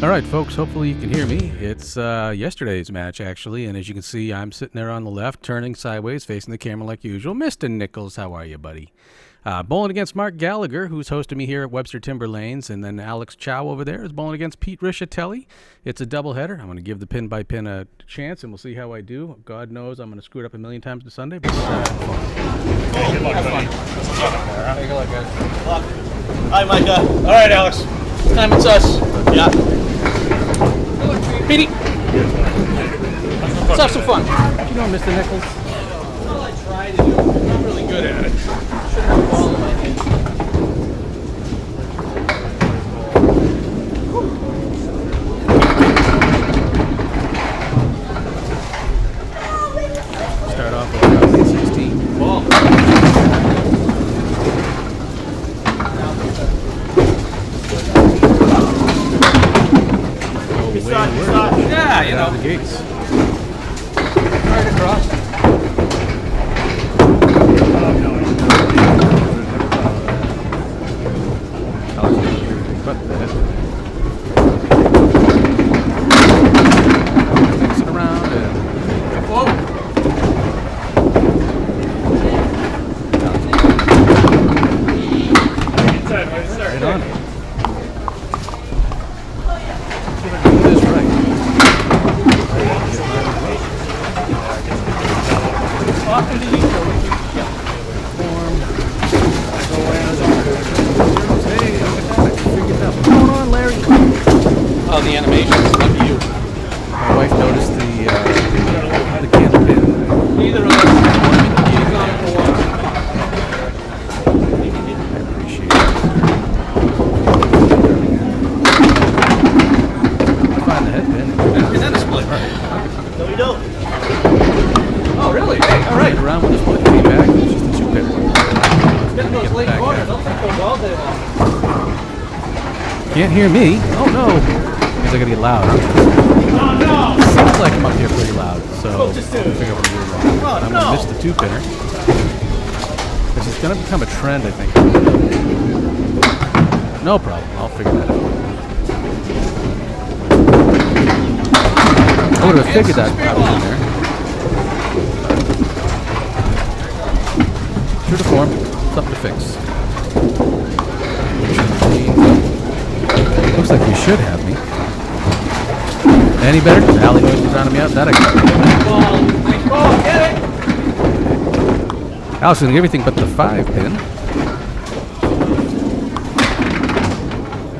All right, folks, hopefully you can hear me. It's yesterday's match, actually, and as you can see, I'm sitting there on the left, turning sideways, facing the camera like usual. Mr. Nichols, how are you, buddy? Bowling against Mark Gallagher, who's hosting me here at Webster Timber Lanes, and then Alex Chou over there is bowling against Pete Rischitelli. It's a doubleheader. I'm going to give the pin-by-pin a chance, and we'll see how I do. God knows I'm going to screw it up a million times this Sunday, but have fun. Good luck, Have buddy. fun. Hey, good luck, guys. Good luck. Hi, Micah. All right, Alex. This time it's us. Yeah. Good luck, Petey. Let's have some fun. You know, Mr. Nichols? All I try to do, I'm not really good at it. Should have a ball in my hand. Start off with ACST. Ball. Yeah, you know. The gates. Right across. But mixing around and Whoa. Inside, right, start. right on it. Do this right. Often to you. What's going on, Larry? Oh, the animations. Lucky you. My wife noticed the candle pin. Neither of us. He's on it for once. I appreciate it. Find the head pin. Is that a split? No, we don't. Oh, really? Hey, all right. Around when the split came back, it was just a two-pin one. Getting those late back corners. there. I'll take those all day long. Can't hear me. Oh no. Means I gotta get loud. Oh, no. Sounds like I'm up here pretty loud, so Oh, just do I'll it. figure out what I'm doing wrong. Oh, I'm no. gonna miss the two-pinner. This is gonna become a trend, I think. No problem. I'll figure that out. I would have figured that I was in there. True to form. Something to fix. Looks like you should have me. Any better? Alley noise is drowning me out. That I got. Nice ball. Get it. Alex is going to get everything but the 5-pin.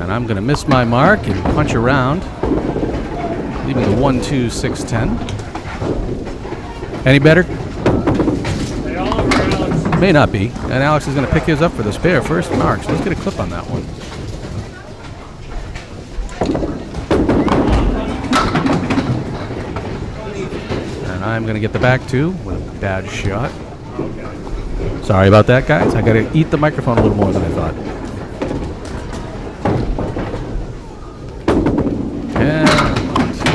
And I'm going to miss my mark and punch around, leaving the 1, 2, 6, 10. Any better? They all over, Alex. May not be. And Alex is going to pick his up for the spare first mark. So let's get a clip on that one. And I'm going to get the back two with a bad shot. Sorry about that, guys. I got to eat the microphone a little more than I thought. And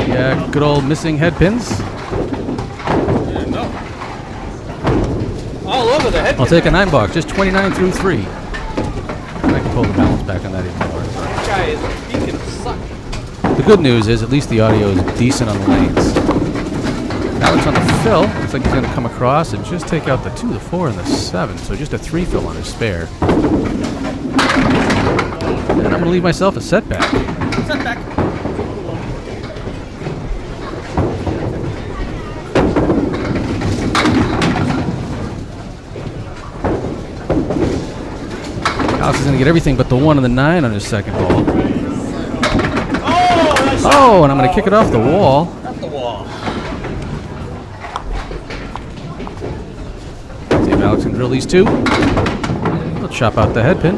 yeah, good old missing head pins. Yeah, no. All over the head. I'll take a 9-box, just 29 through 3. And I can pull the balance back on that even more. This guy is he can suck. The good news is at least the audio is decent on the lanes. Alex on the fill. Looks like he's going to come across and just take out the 2, the 4, and the 7. So just a 3 fill on his spare. And I'm going to leave myself a setback. Setback. Alex is going to get everything but the 1 and the 9 on his second ball. Oh, nice. Oh, and I'm going to kick it off the wall. Up the wall. See if Alex can drill these 2. We'll chop out the head pin.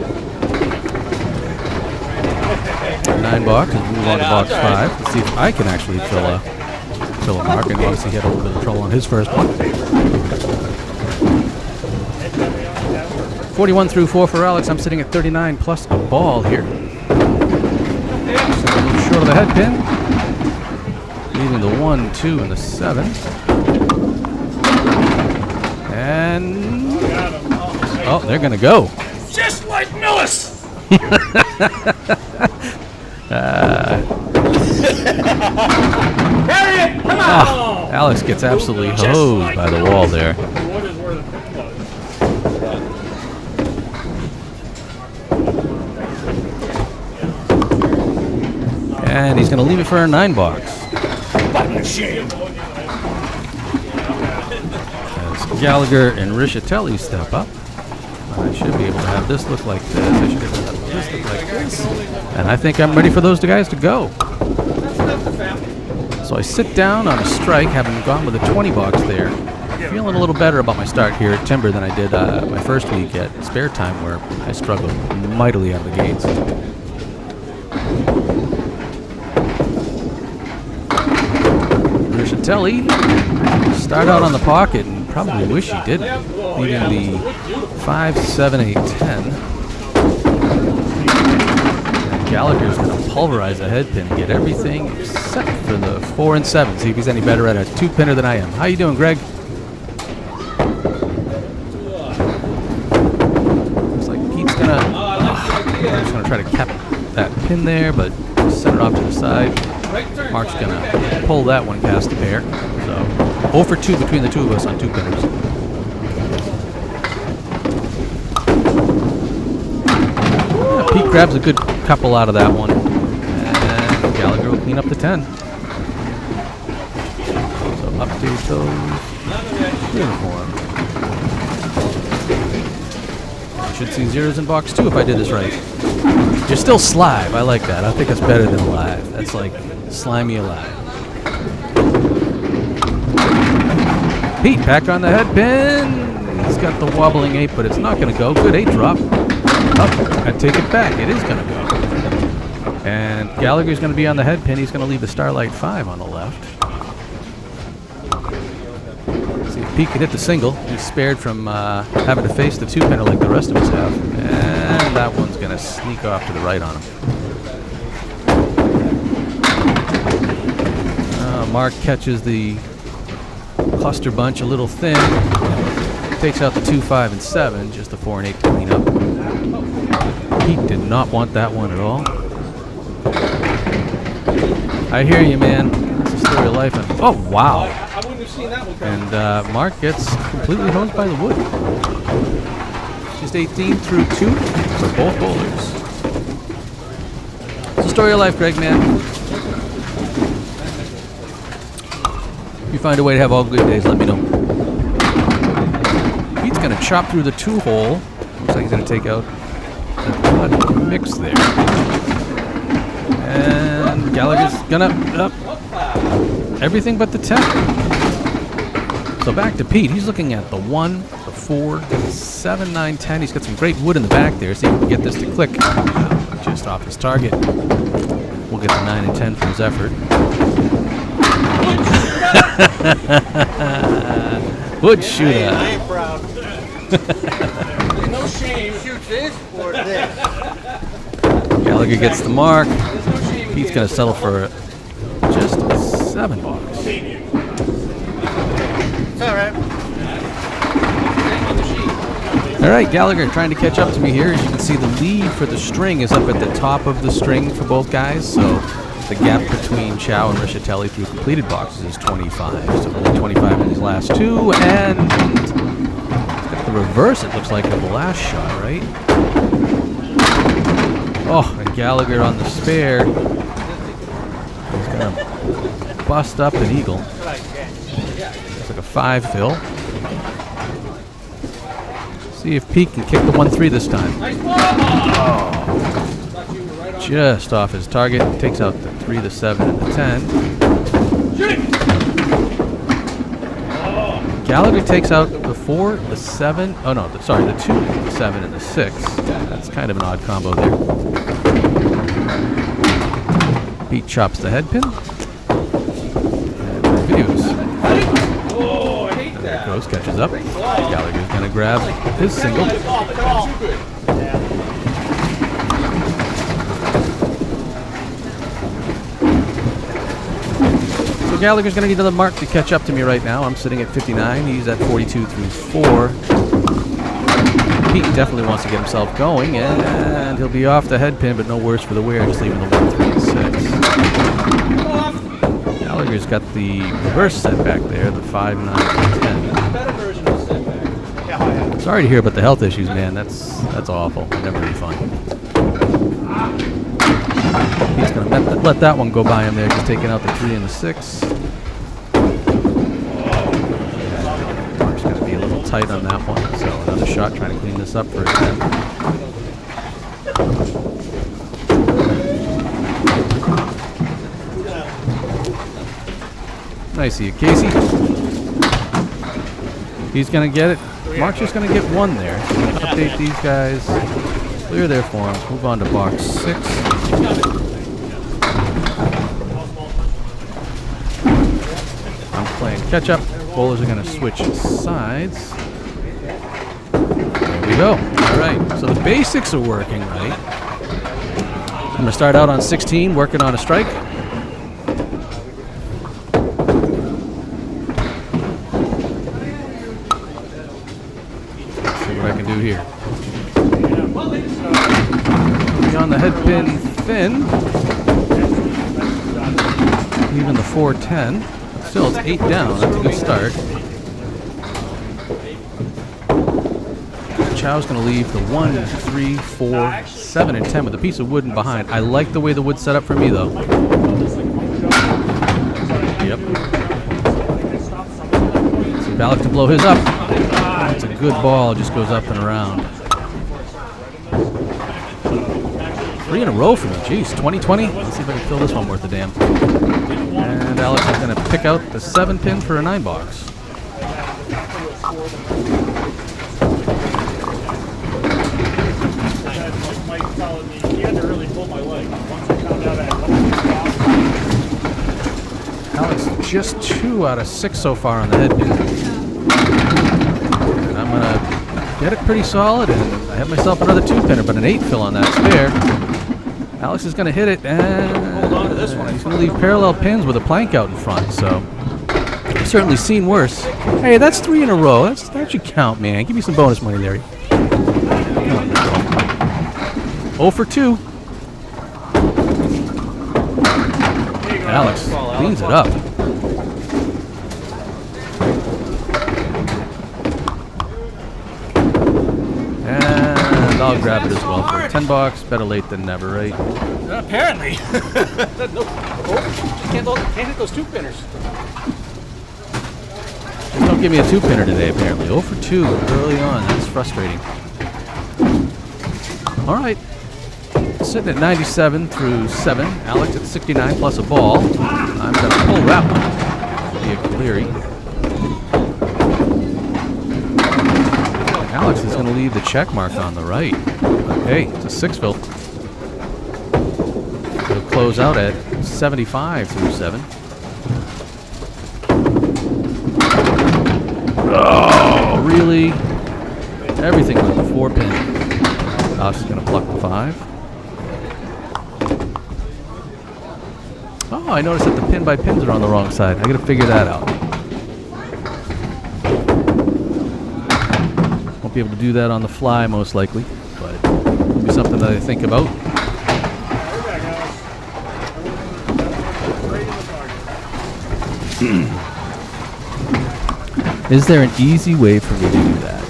9-box and move on to box 5. Let's see if I can actually fill a mark. And obviously he had a little bit of trouble on his first one. 41 through 4 for Alex. I'm sitting at 39 plus a ball here. So a little short of the head pin. Leaving the 1, 2, and the 7. And oh, they're gonna go. Just like Millis. Carry it! Come on! Ah, Alex gets absolutely hosed by the wall there. What is where the pick was? And he's going to leave it for a 9 box. As Gallagher and Rischitelli step up. I should be able to have this look like this. I should be able to have this look like this. And I think I'm ready for those two guys to go. So I sit down on a strike, having gone with a 20 box there. Feeling a little better about my start here at Timber than I did my first week at Spare Time, where I struggled mightily out of the gates. Rischitelli start out on the pocket and probably wish he didn't, leaving the 5, 7, 8, 10. And Gallagher's going to pulverize the head pin, get everything except for the 4 and 7. See if he's any better at a 2-pinner than I am. How you doing, Greg? Looks like Pete's going to just going to try to cap that pin there, but send it off to the side. Mark's going to pull that one past the pair. So 0 for 2 between the two of us on 2-pinners. Yeah, Pete grabs a good couple out of that one. And Gallagher will clean up the 10. So update those. Uniform. I should see zeros in box 2 if I did this right. You're still Slive. I like that. I think it's better than Alive. That's like Slimy Alive. Pete back on the head pin. He's got the wobbling 8, but it's not going to go. Good 8 drop. Up. I take it back. It is going to go. And Gallagher's going to be on the head pin. He's going to leave the Starlight 5 on the left. See if Pete can hit the single. He's spared from having to face the 2-pinner like the rest of us have. And that one's going to sneak off to the right on him. Mark catches the cluster bunch a little thin. Takes out the 2, 5, and 7. Just the 4 and 8 to clean up. Pete did not want that one at all. I hear you, man. It's a story of life. And, oh, wow. I wouldn't have seen that one coming. And Mark gets completely hosed by the wood. Just 18 through 2 for both bowlers. It's a story of life, Greg, man. If you find a way to have all good days, let me know. Pete's going to chop through the 2-hole. Looks like he's going to take out a mix there. And Gallagher's going to everything but the 10. So back to Pete. He's looking at the 1, the 4, 7, 9, 10. He's got some great wood in the back there. See if we can get this to click just off his target. We'll get the 9 and 10 for his effort. Wood shooter. I ain't proud. No shame. Shoot this or this. Gallagher gets the mark. Pete's going to settle for just a 7 box. It's all right. All right, Gallagher trying to catch up to me here. As you can see, the lead for the string is up at the top of the string for both guys. So the gap between Chou and Rischitelli through completed boxes is 25. So only 25 in these last 2. And it's got the reverse, it looks like, of the last shot, right? Oh, and Gallagher on the spare. He's going to bust up an eagle. It's like a 5 fill. See if Pete can kick the 1-3 this time. Oh. Just off his target. Takes out the 3, the 7, and the 10. Gallagher takes out the 4, the 7. Oh no, sorry, the 2, the 7, and the 6. That's kind of an odd combo there. Pete chops the head pin. And continues. Oh, I hate There that. it goes, catches up. Gallagher's going to grab his single. So Gallagher's going to need another mark to catch up to me right now. I'm sitting at 59. He's at 42 through 4. Pete definitely wants to get himself going, and he'll be off the head pin, but no worse for the wear, just leaving the 1, 3, and 6. Gallagher's got the reverse setback there, the 5, 9, and 10. Better version of setback. Sorry to hear about the health issues, man. That's awful. Never really fun. He's going to let that one go by him there, just taking out the 3 and the 6. Mark's going to be a little tight on that one, so another shot trying to clean this up for a 10. Nice of you, Casey. He's going to get it. Mark's just going to get 1 there. He's going to update these guys, clear their forms, move on to box 6. I'm playing catch up. Bowlers are going to switch sides. There we go. All right, so the basics are working right. I'm going to start out on 16, working on a strike. I can do here. On the head pin thin. Even the 4-10. Still, it's 8 down. That's a good start. Chow's going to leave the 1, 3, 4, 7, and 10 with a piece of wood in behind. I like the way the wood's set up for me, though. Yep. So Balak to blow his up. It's a good ball, just goes up and around. 3 in a row for me. Jeez, 20-20. Let's see if I can fill this one worth a damn. And Alex is going to pick out the 7 pin for a 9 box. Alex just 2 out of 6 so far on the head pin. I'm going to get it pretty solid, and I have myself another 2-pinner, but an 8 fill on that spare. Alex is going to hit it, and Hold on to this one. he's going to leave parallel pins with a plank out in front, so I've certainly seen worse. Hey, that's 3 in a row. That should count, man. Give me some bonus money there. 0 for 2. Alex cleans it up. I'll grab it as well for a 10 box. Better late than never, right? Apparently. No. Can't hit those 2-pinners. Don't give me a 2-pinner today, apparently. 0 for 2 early on. That's frustrating. All right. Sitting at 97 through 7. Alex at 69 plus a ball. I'm going to pull that one. Be a Cleary. Alex is going to leave the check mark on the right. Hey, it's a 6 fill. It'll close out at 75 through 7. Oh, really? Everything with the 4 pin. Alex is going to pluck the 5. Oh, I noticed that the pin by pins are on the wrong side. I got to figure that out. Be able to do that on the fly most likely, but it'll be something that I think about. Is there an easy way for me to do that?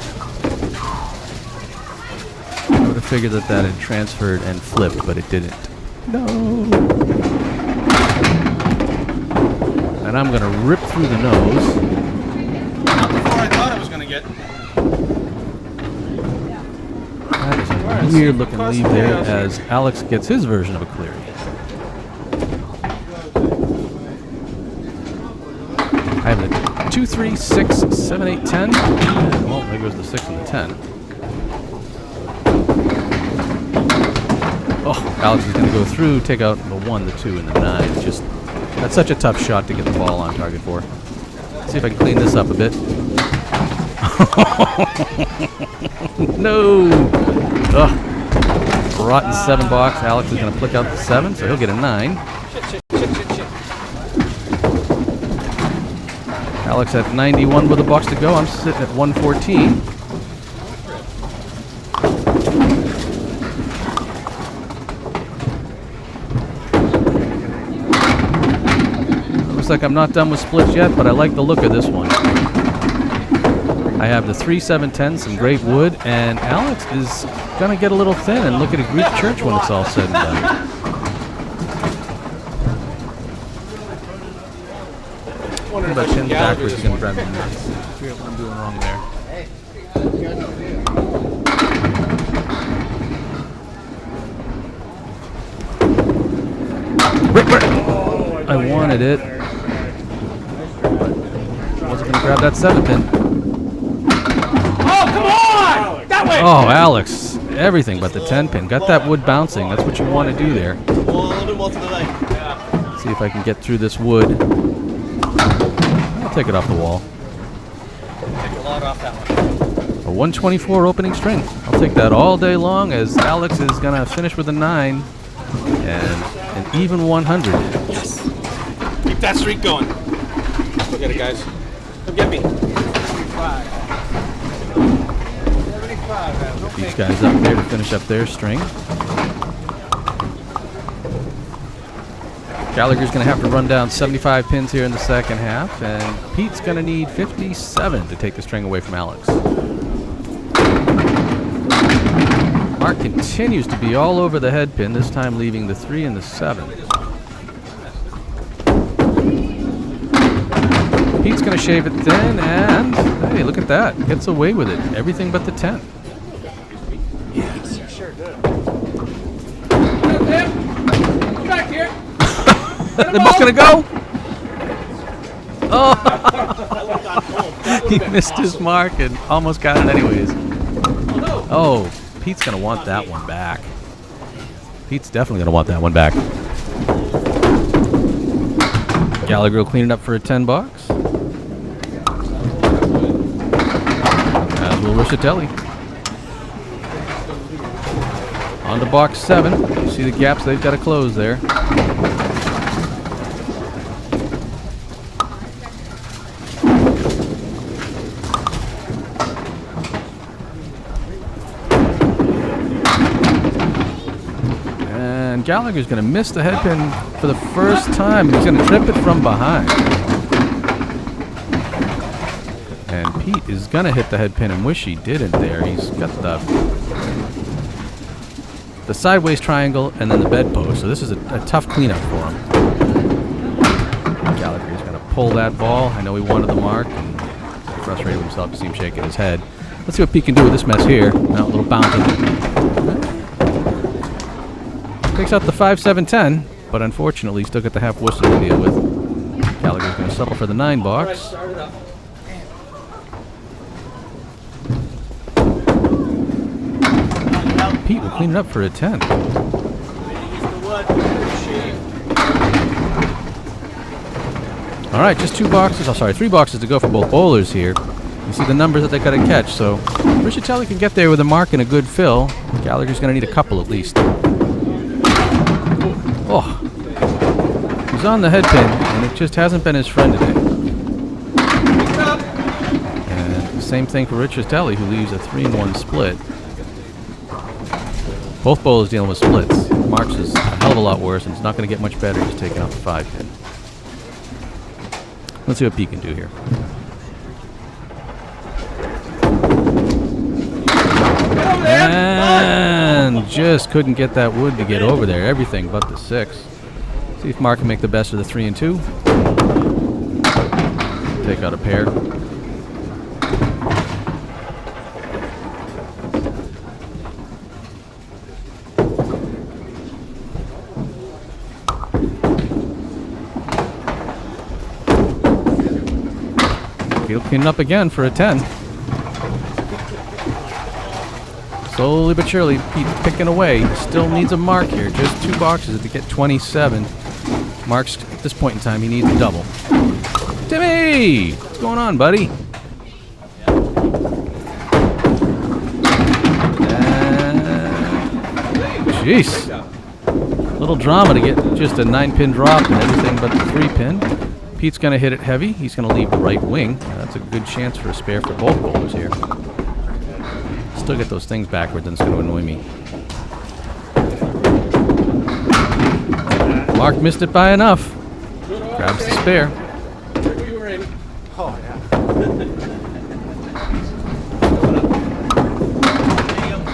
I would have figured that had transferred and flipped, but it didn't. No. And I'm going to rip through the nose. Not before I thought I was going to get. That is a weird looking lead there as Alex gets his version of a Cleary. I have the 2, 3, 6, 7, 8, 10. And, well, there goes the 6 and the 10. Oh, Alex is going to go through, take out the 1, the 2, and the 9. Just, that's such a tough shot to get the ball on target for. Let's see if I can clean this up a bit. No! Ugh. Rotten 7 box. Alex is going to flick out the 7, so he'll get a 9. Shit. Alex at 91 with a box to go. I'm sitting at 114. like I'm not done with splits yet, but I like the look of this one. I have the 3-7-10, some great wood, and Alex is gonna get a little thin and look at a Greek church when it's all said and done. What about pins backwards? He's gonna grab me. Figure out what I'm doing wrong there. I wanted it. Wasn't gonna grab that 7-pin. Oh, come on! That way! Oh, Alex. Everything but the 10-pin. Got that wood bouncing. That's what you want to do there. A little bit more to the right. Yeah. See if I can get through this wood. I'll take it off the wall. Take a lot off that one. A 124 opening string. I'll take that all day long as Alex is going to finish with a 9 and an even 100. Yes. Keep that streak going. Look at it, guys. Come get me. 75. 75. These guys up there to finish up their string. Gallagher's going to have to run down 75 pins here in the second half, and Pete's going to need 57 to take the string away from Alex. Mark continues to be all over the head pin, this time leaving the 3 and the 7. Pete's going to shave it thin, and hey, look at that. Gets away with it. Everything but the 10. Yes, sure did. Come back here. They're both going to go? Oh! He missed his mark and almost got it anyways. Oh, Pete's going to want that one back. Pete's definitely going to want that one back. Gallagher will clean it up for a 10 bucks. As will Rischitelli. On to box 7. You see the gaps they've got to close there. And Gallagher's going to miss the head pin for the first time. He's going to trip it from behind. And Pete is going to hit the head pin and wish he didn't there. He's got the sideways triangle and then the bedpost. So this is a tough cleanup for him. Gallagher's going to pull that ball. I know he wanted the mark and frustrated himself to see him shaking his head. Let's see what Pete can do with this mess here. Now a little bounty. Takes out the 5-7-10, but unfortunately he's still got the half whistle to deal with. Gallagher's going to settle for the 9 box. Pete will clean it up for a 10. All right, just 2 boxes. Oh, sorry, 3 boxes to go for both bowlers here. You see the numbers that they got to catch. So Rischitelli can get there with a mark and a good fill. Gallagher's going to need a couple at least. Oh, he's on the head pin, and it just hasn't been his friend today. And the same thing for Rischitelli, who leaves a 3-1 split. Both bowlers dealing with splits. Mark's is a hell of a lot worse, and it's not going to get much better just taking off the 5-pin. Let's see what Pete can do here. And just couldn't get that wood to get over there. Everything but the 6. See if Mark can make the best of the 3 and 2. Take out a pair. He'll clean it up again for a 10. Slowly but surely, Pete's picking away. Still needs a mark here. Just 2 boxes to get 27. Mark's, at this point in time, he needs a double. Timmy! What's going on, buddy? Jeez. Little drama to get just a 9-pin drop and everything but the 3-pin. Pete's going to hit it heavy. He's going to leave the right wing. That's a good chance for a spare for both bowlers here. Still get those things backwards, and it's going to annoy me. Mark missed it by enough. Grabs the spare. Oh, yeah.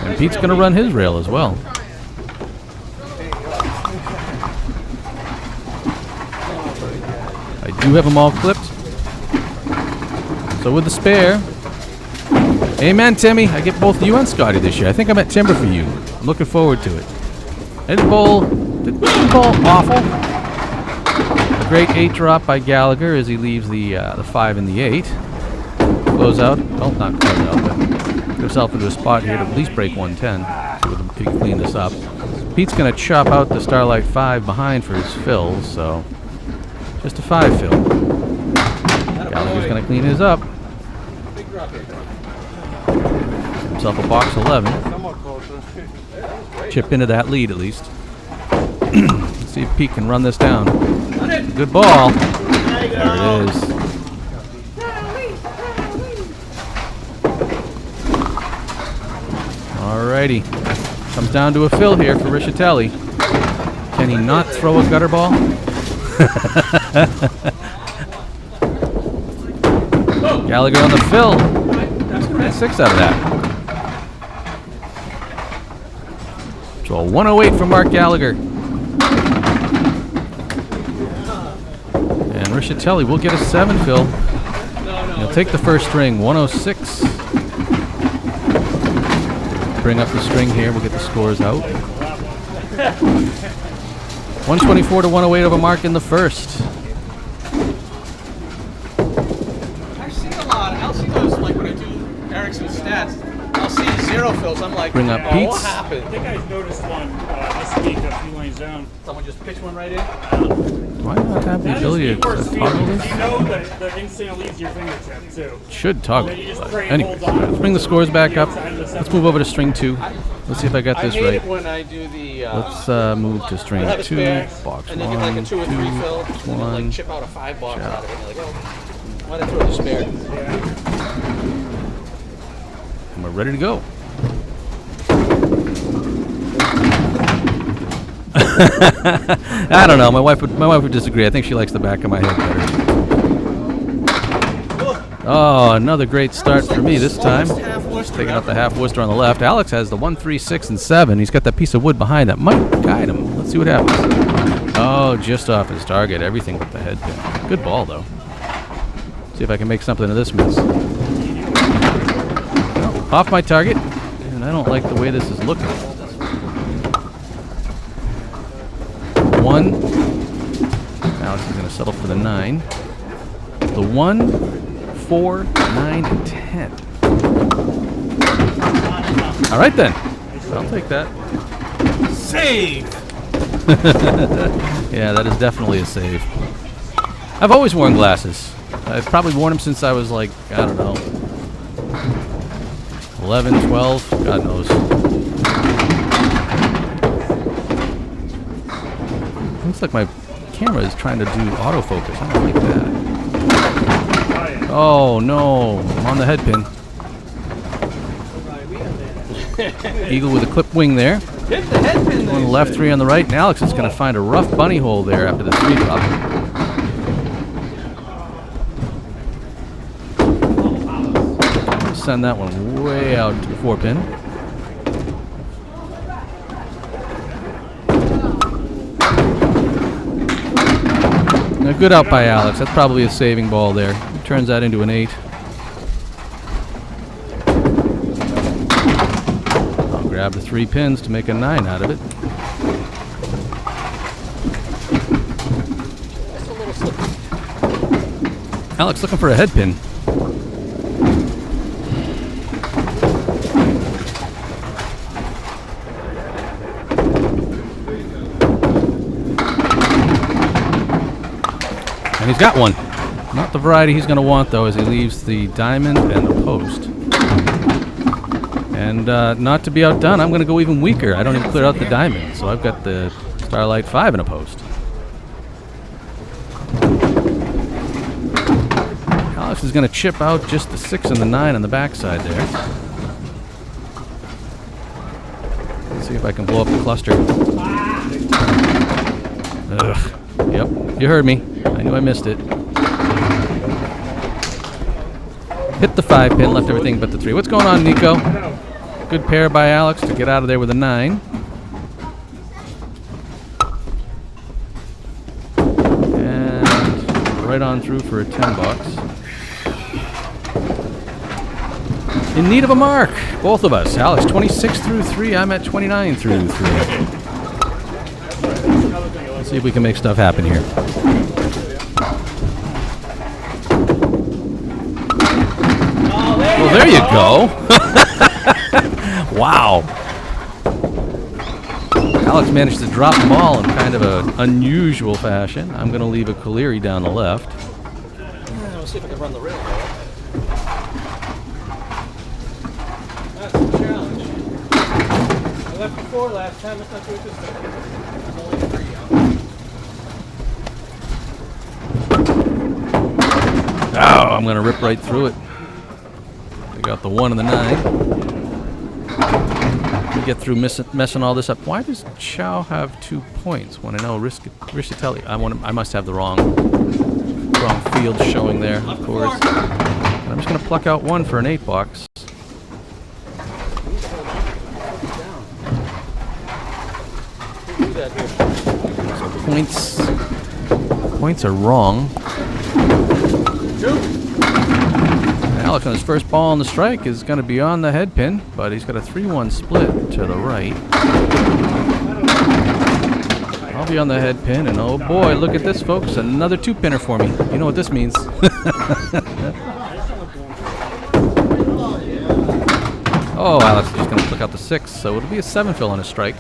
And Pete's going to run his rail as well. I do have them all clipped. So with the spare, amen, Timmy. I get both you and Scotty this year. I think I'm at timber for you. I'm looking forward to it. End bowl, the bowl awful. A great 8 drop by Gallagher as he leaves the 5 and the 8. Close out. Well, not close out, but get himself into a spot here to at least break 110. See if he can clean this up. Pete's going to chop out the Starlight 5 behind for his fill, so just a 5 fill. Gallagher's going to clean his up. Himself a box 11. Chip into that lead at least. Let's see if Pete can run this down. Good ball. There it is. Alrighty. Comes down to a fill here for Rischitelli. Can he not throw a gutter ball? Gallagher on the fill. He's going to get 6 out of that. So a 108 from Mark Gallagher. And Rischitelli will get a 7 fill. He'll take the first string, 106. Bring up the string here, we'll get the scores out. 124 to 108 over Mark in the first. I've seen a lot. I'll see those like when I do Erickson's stats. I'll see 0 fills. I'm like, Bring up oh, Pete's. what happened? I think I noticed one this week a few lanes down. Someone just pitched one right in. Do I not have the ability to toggle You this? know that the instant leaves your fingertip too. Should toggle. Then you just But pray it anyways, holds on. let's bring the scores back up. Let's move over to string 2. Let's see if I got this I hate right. it when I do the. Let's move to string have a 2, spare, box and 1, then you get like a 2 or 3 fill, 2, and then like 1. chip out a 5 box out of it. And you're like, oh, why did I throw the spare? And we're ready to go. I don't know. My wife would disagree. I think she likes the back of my head better. Oh, another great start for me this time. Taking out the half Worcester on the left. Alex has the 1, 3, 6, and 7. He's got that piece of wood behind that might guide him. Let's see what happens. Oh, just off his target. Everything but the head pin. Good ball, though. See if I can make something of this miss. Off my target, and I don't like the way this is looking. 1. Alex is going to settle for the 9. The 1, 4, 9, and 10. All right then. I'll take that. Save! Yeah, that is definitely a save. I've always worn glasses. I've probably worn them since I was like, I don't know, 11, 12, God knows. Looks like my camera is trying to do autofocus. I don't like that. Oh no, I'm on the head pin. Eagle with a clip wing there. Hit the head pin. On the left, 3 on the right, and Alex is going to find a rough bunny hole there after the 3 drop. Send that one way out to the 4 pin. Now, good out by Alex. That's probably a saving ball there. He turns that into an 8. I'll grab the 3 pins to make a 9 out of it. Alex looking for a head pin. And he's got one. Not the variety he's going to want, though, as he leaves the diamond and the post. And not to be outdone, I'm going to go even weaker. I don't even clear out the diamond, so I've got the Starlight 5 in a post. Alex is going to chip out just the 6 and the 9 on the backside there. Let's see if I can blow up the cluster. Ugh. Yep, you heard me. I knew I missed it. Hit the 5 pin, left everything but the 3. What's going on, Nico? Good pair by Alex to get out of there with a 9. And right on through for a 10 bucks. In need of a mark, both of us. Alex, 26 through 3. I'm at 29 through 3. Let's see if we can make stuff happen here. Well, there you go. Wow. Alex managed to drop the ball in kind of an unusual fashion. I'm going to leave a Caleri down the left. We'll see if I can run the rail. That's the challenge. I left before last time. Let's not do it this time. There's only 3 out. Oh, I'm going to rip right through it. We got the 1 and the 9. We get through messing all this up. Why does Chou have 2 points when I know Rischitelli? I must have the wrong field showing there, of course. I'm just going to pluck out 1 for an 8 bucks. Points are wrong. Alex on his first ball on the strike is going to be on the head pin, but he's got a 3-1 split to the right. I'll be on the head pin, and oh boy, look at this, folks. Another 2-pinner for me. You know what this means. Oh, Alex is just going to flick out the 6, so it'll be a 7 fill on his strike.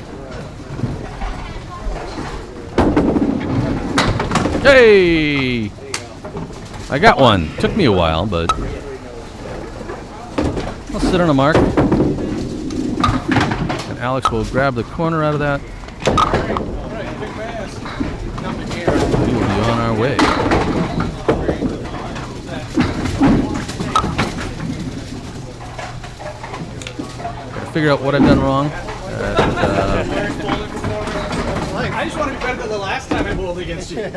Hey! I got one. Took me a while, but I'll sit on a mark. And Alex will grab the corner out of that. We will be on our way. Gotta figure out what I've done wrong. I just want to be better than the last time I bowled against you.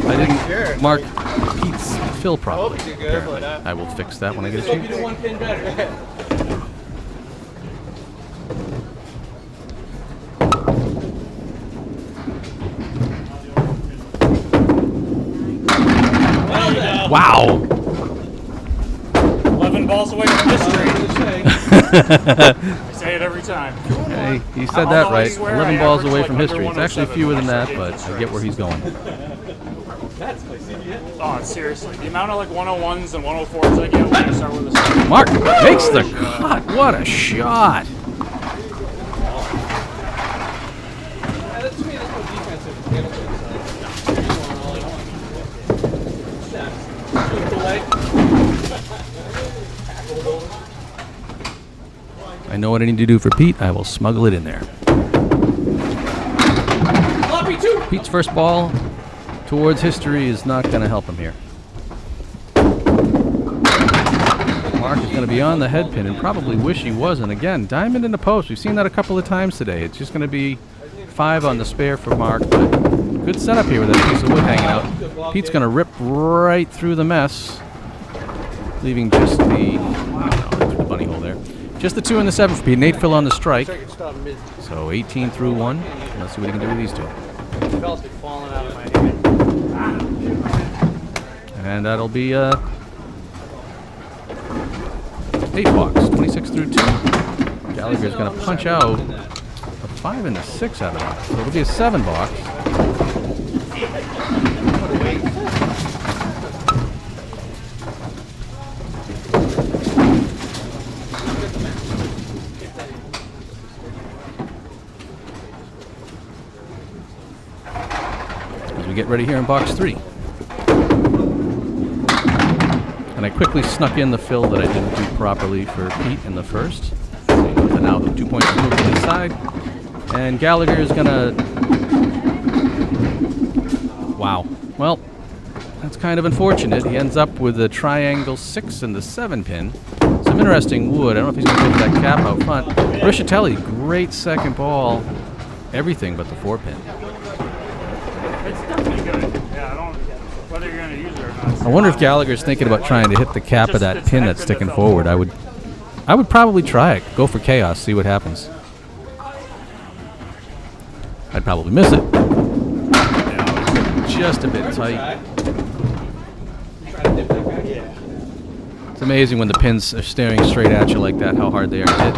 I didn't mark Pete's fill properly. I hope you do good, but, I will fix that when I get a hope you chance. do 1 pin better. Wow! 11 balls away from history. I say it every time. Hey, he said that right. 11 balls away from history. It's actually fewer than that, but I get where he's going. Oh, seriously. The amount of like 101s and 104s I get when I start with this. Mark makes the cut. What a shot! That's me. That's no defensive. I know what I need to do for Pete. I will smuggle it in there. Pete's first ball towards history is not going to help him here. Mark is going to be on the head pin and probably wish he wasn't. Again, diamond in the post. We've seen that a couple of times today. It's just going to be 5 on the spare for Mark, but good setup here with that piece of wood hanging out. Pete's going to rip right through the mess, leaving just the, the bunny hole there. Just the 2 and the 7 for Pete. Nate fill on the strike. So 18 through 1. Let's see what he can do with these 2. And that'll be 8 bucks. 26 through 2. Gallagher's going to punch out a 5 and a 6 out of that. So it'll be a 7 bucks. As we get ready here in box 3. And I quickly snuck in the fill that I didn't do properly for Pete in the first. So now the 2 points move to the side. And Gallagher is going to... Wow. Well, that's kind of unfortunate. He ends up with a triangle 6 and the 7 pin. Some interesting wood. I don't know if he's going to go for that cap out front. Rischitelli, great second ball. Everything but the 4 pin. It's definitely good. Yeah, I don't... Whether you're going to use it or not. I wonder if Gallagher's thinking about trying to hit the cap of that pin that's sticking forward. I would probably try it. Go for chaos, see what happens. I'd probably miss it. Just a bit tight. It's amazing when the pins are staring straight at you like that, how hard they are to hit.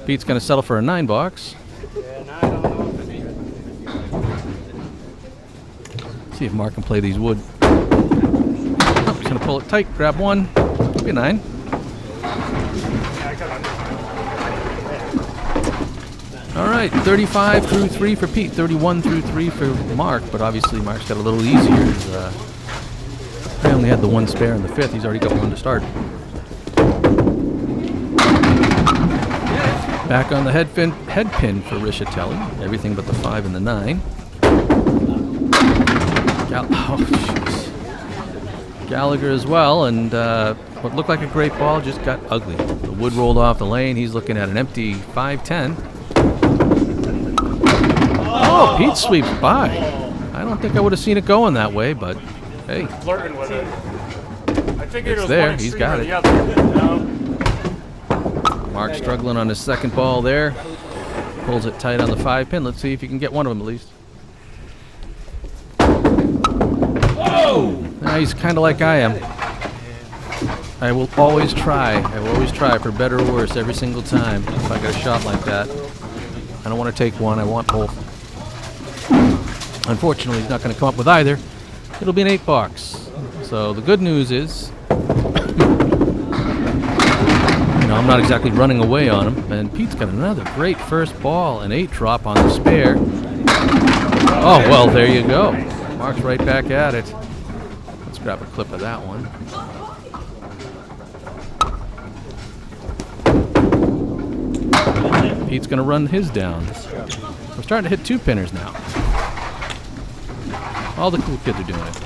Pete's going to settle for a 9 box. See if Mark can play these wood. Oh, he's going to pull it tight, grab one. Be a 9. All right, 35 through 3 for Pete, 31 through 3 for Mark, but obviously Mark's got a little easier. He only had the 1 spare in the 5th. He's already got 1 to start. Back on the head pin for Rischitelli. Everything but the 5 and the 9. Oh, jeez. Gallagher as well, and what looked like a great ball just got ugly. The wood rolled off the lane. He's looking at an empty 5-10. Oh, Pete sweeps by. I don't think I would have seen it going that way, but hey. Flirting with it. I figured It's it was there. one He's extreme got or it. the other. Mark struggling on his second ball there. Pulls it tight on the 5 pin. Let's see if he can get one of them at least. Whoa! Now he's kind of like I am. I will always try. I will always try for better or worse every single time if I get a shot like that. I don't want to take one. I want both. Unfortunately, he's not going to come up with either. It'll be an 8 box. So the good news is, I'm not exactly running away on him. And Pete's got another great first ball, an 8 drop on the spare. Oh, well, there you go. Mark's right back at it. Let's grab a clip of that one. Pete's going to run his down. We're starting to hit 2 pinners now. All the cool kids are doing it.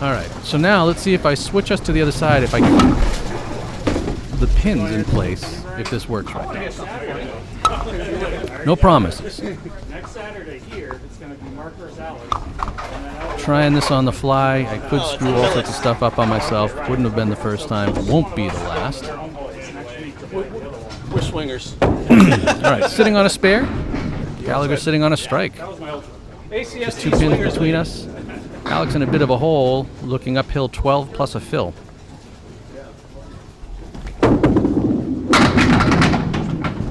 All right, so now let's see if I switch us to the other side, if I keep the pins in place, if this works right. No promises. Next Saturday here, it's going to be Mark versus Alex. Trying this on the fly. I could screw all sorts of stuff up on myself. Wouldn't have been the first time. Won't be the last. We're swingers. All right, sitting on a spare. Gallagher sitting on a strike. ACST Just 2 pins between us. Alex in a bit of a hole, looking uphill 12 plus a fill.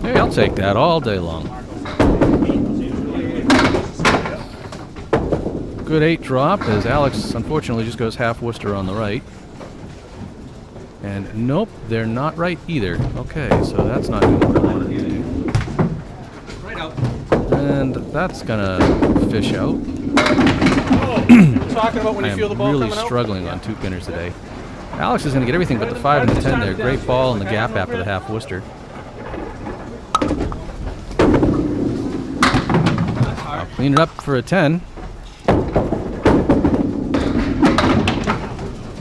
Hey, I'll take that all day long. Good 8 drop as Alex unfortunately just goes half Worcester on the right. And nope, they're not right either. Okay, so that's not doing what I wanted to do. Right out. And that's gonna fish out. Talking about when I you am feel the ball really coming out. struggling on 2 pinners today. Alex is going to get everything but the 5 and the 10 there. Great ball in the gap after the half Worcester. I'll clean it up for a 10.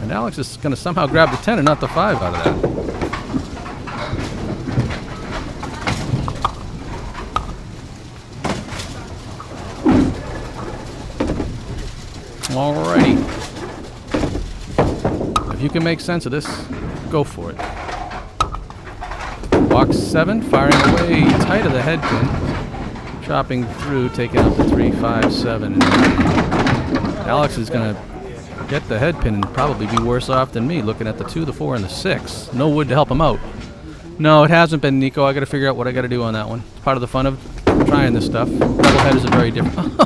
And Alex is going to somehow grab the 10 and not the 5 out of that. Alrighty. If you can make sense of this, go for it. Box 7, firing away tight of the head pin. Chopping through, taking out the 3, 5, 7. And Alex is going to get the head pin and probably be worse off than me, looking at the 2, the 4, and the 6. No wood to help him out. No, it hasn't been, Nico. I got to figure out what I got to do on that one. It's part of the fun of trying this stuff. Double headers are very different.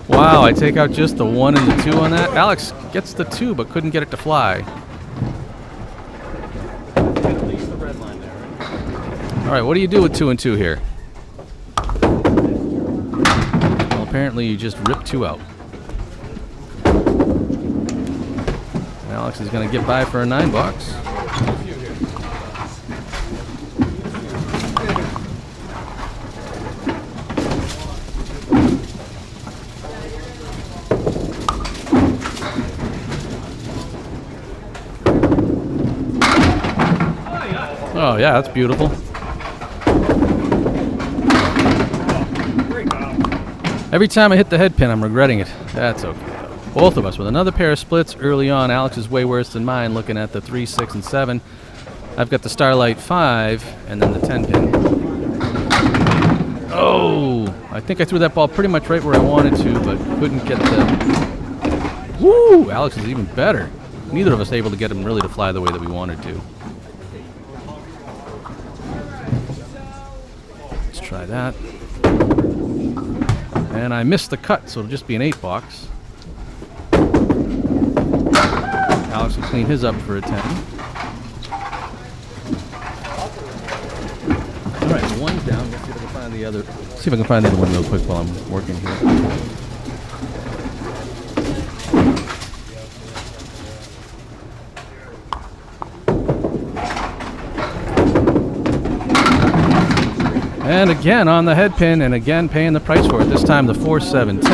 Wow, I take out just the 1 and the 2 on that. Alex gets the 2, but couldn't get it to fly. At least the red line there, right? All right, what do you do with 2 and 2 here? Well, apparently you just rip 2 out. And Alex is going to get by for a 9 box. Oh, yeah, that's beautiful. Every time I hit the head pin, I'm regretting it. That's okay, though. Both of us with another pair of splits early on. Alex is way worse than mine, looking at the 3, 6, and 7. I've got the Starlight 5 and then the 10 pin. Oh! I think I threw that ball pretty much right where I wanted to, but couldn't get the... Woo! Alex is even better. Neither of us able to get him really to fly the way that we wanted to. Let's try that. And I missed the cut, so it'll just be an 8 box. Alex will clean his up for a 10. Alright, so one's down. Let's see if I can find the other. See if I can find the other one real quick while I'm working here. And again on the head pin, and again paying the price for it. This time the 4, 7, 10.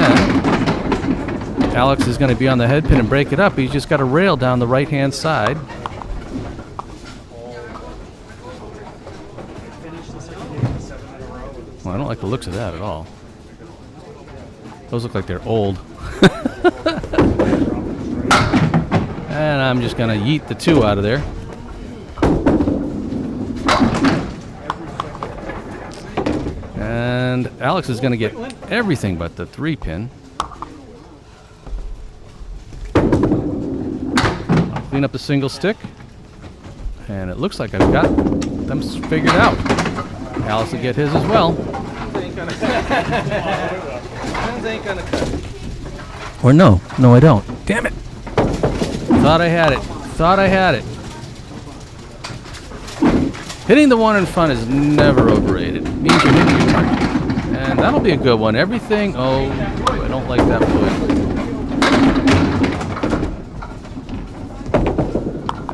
Alex is going to be on the head pin and break it up. He's just got a rail down the right-hand side. Well, I don't like the looks of that at all. Those look like they're old. And I'm just going to yeet the 2 out of there. And Alex is going to get everything but the 3 pin. I'll clean up the single stick. And it looks like I've got them figured out. Alex will get his as well. Or no. No, I don't. Damn it. Thought I had it. Thought I had it. Hitting the 1 in front is never overrated. It means you're hitting your target. And that'll be a good one. Everything... Oh, I don't like that wood.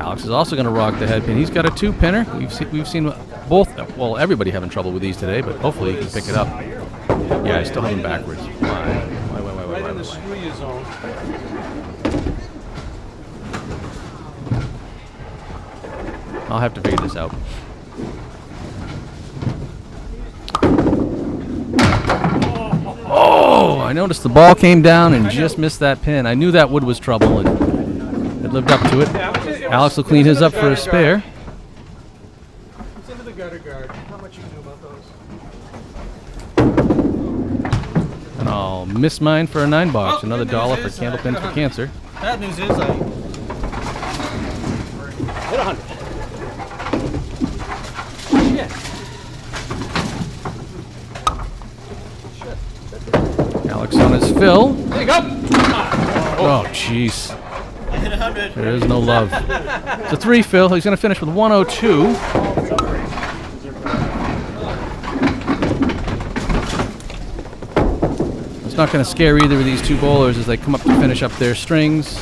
Alex is also going to rock the head pin. He's got a 2-pinner. We've seen both... Well, everybody having trouble with these today, but hopefully he can pick it up. Yeah, I still have them backwards. Why? Right in the screw zone. I'll have to figure this out. Oh, I noticed the ball came down and just missed that pin. I knew that wood was trouble, and it lived up to it. Alex will clean his up for a spare. It's into the gutter guard. How much you can do about those? And I'll miss mine for a 9 box. Another $1 for Candlepin for Cancer. Bad news is I hit 100. Alex on his fill. There you go. Oh, jeez. I hit 100. There is no love. It's a 3 fill. He's going to finish with 102. It's not going to scare either of these 2 bowlers as they come up to finish up their strings.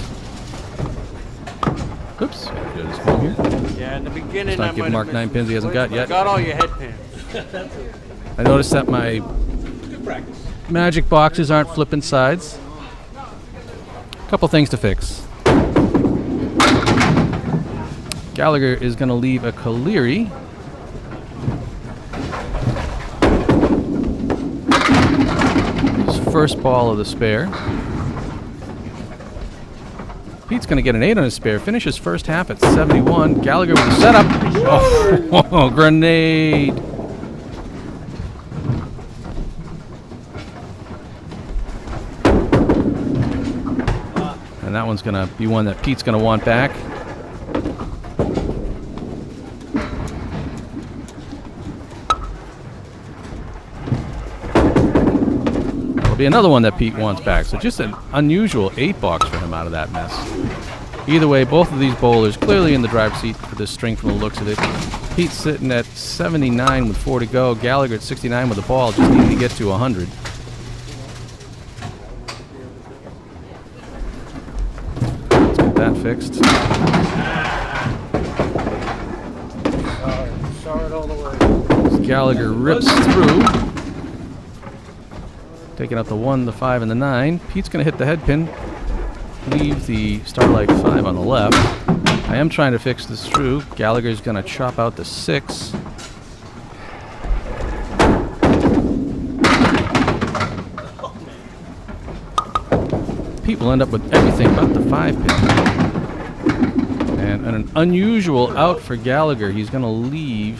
Oops. Go this one here. Yeah, in the beginning, Let's not give Mark 9 pins he hasn't got yet. Got all your head pins. I noticed that my magic boxes aren't flipping sides. Couple things to fix. Gallagher is going to leave a Caleri. His first ball of the spare. Pete's going to get an 8 on his spare. Finishes first half at 71. Gallagher with the setup. Oh, grenade. And that one's going to be one that Pete's going to want back. That'll be another one that Pete wants back. So just an unusual 8 box for him out of that mess. Either way, both of these bowlers clearly in the driver's seat for this string from the looks of it. Pete's sitting at 79 with 4 to go. Gallagher at 69 with the ball, just needing to get to 100. That fixed. Saw it all the way. As Gallagher rips through, taking out the 1, the 5, and the 9. Pete's going to hit the head pin, leave the Starlight 5 on the left. I am trying to fix this through. Gallagher's going to chop out the 6. will end up with everything but the 5 pin. And an unusual out for Gallagher. He's going to leave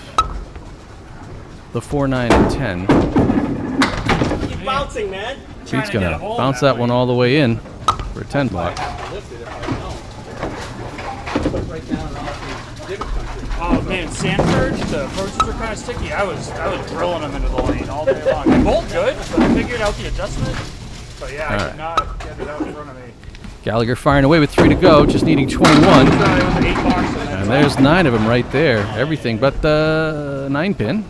the 4, 9, and 10. Keep bouncing, man. Pete's going to bounce that one all the way in for a 10 bucks. Oh man, Sanford, the approaches are kind of sticky. I was drilling them into the lane all day long. They're both good, but I figured out the adjustment. But yeah, I could not get it out in front of me. Gallagher firing away with 3 to go, just needing 21. And there's 9 of them right there. Everything but the 9 pin.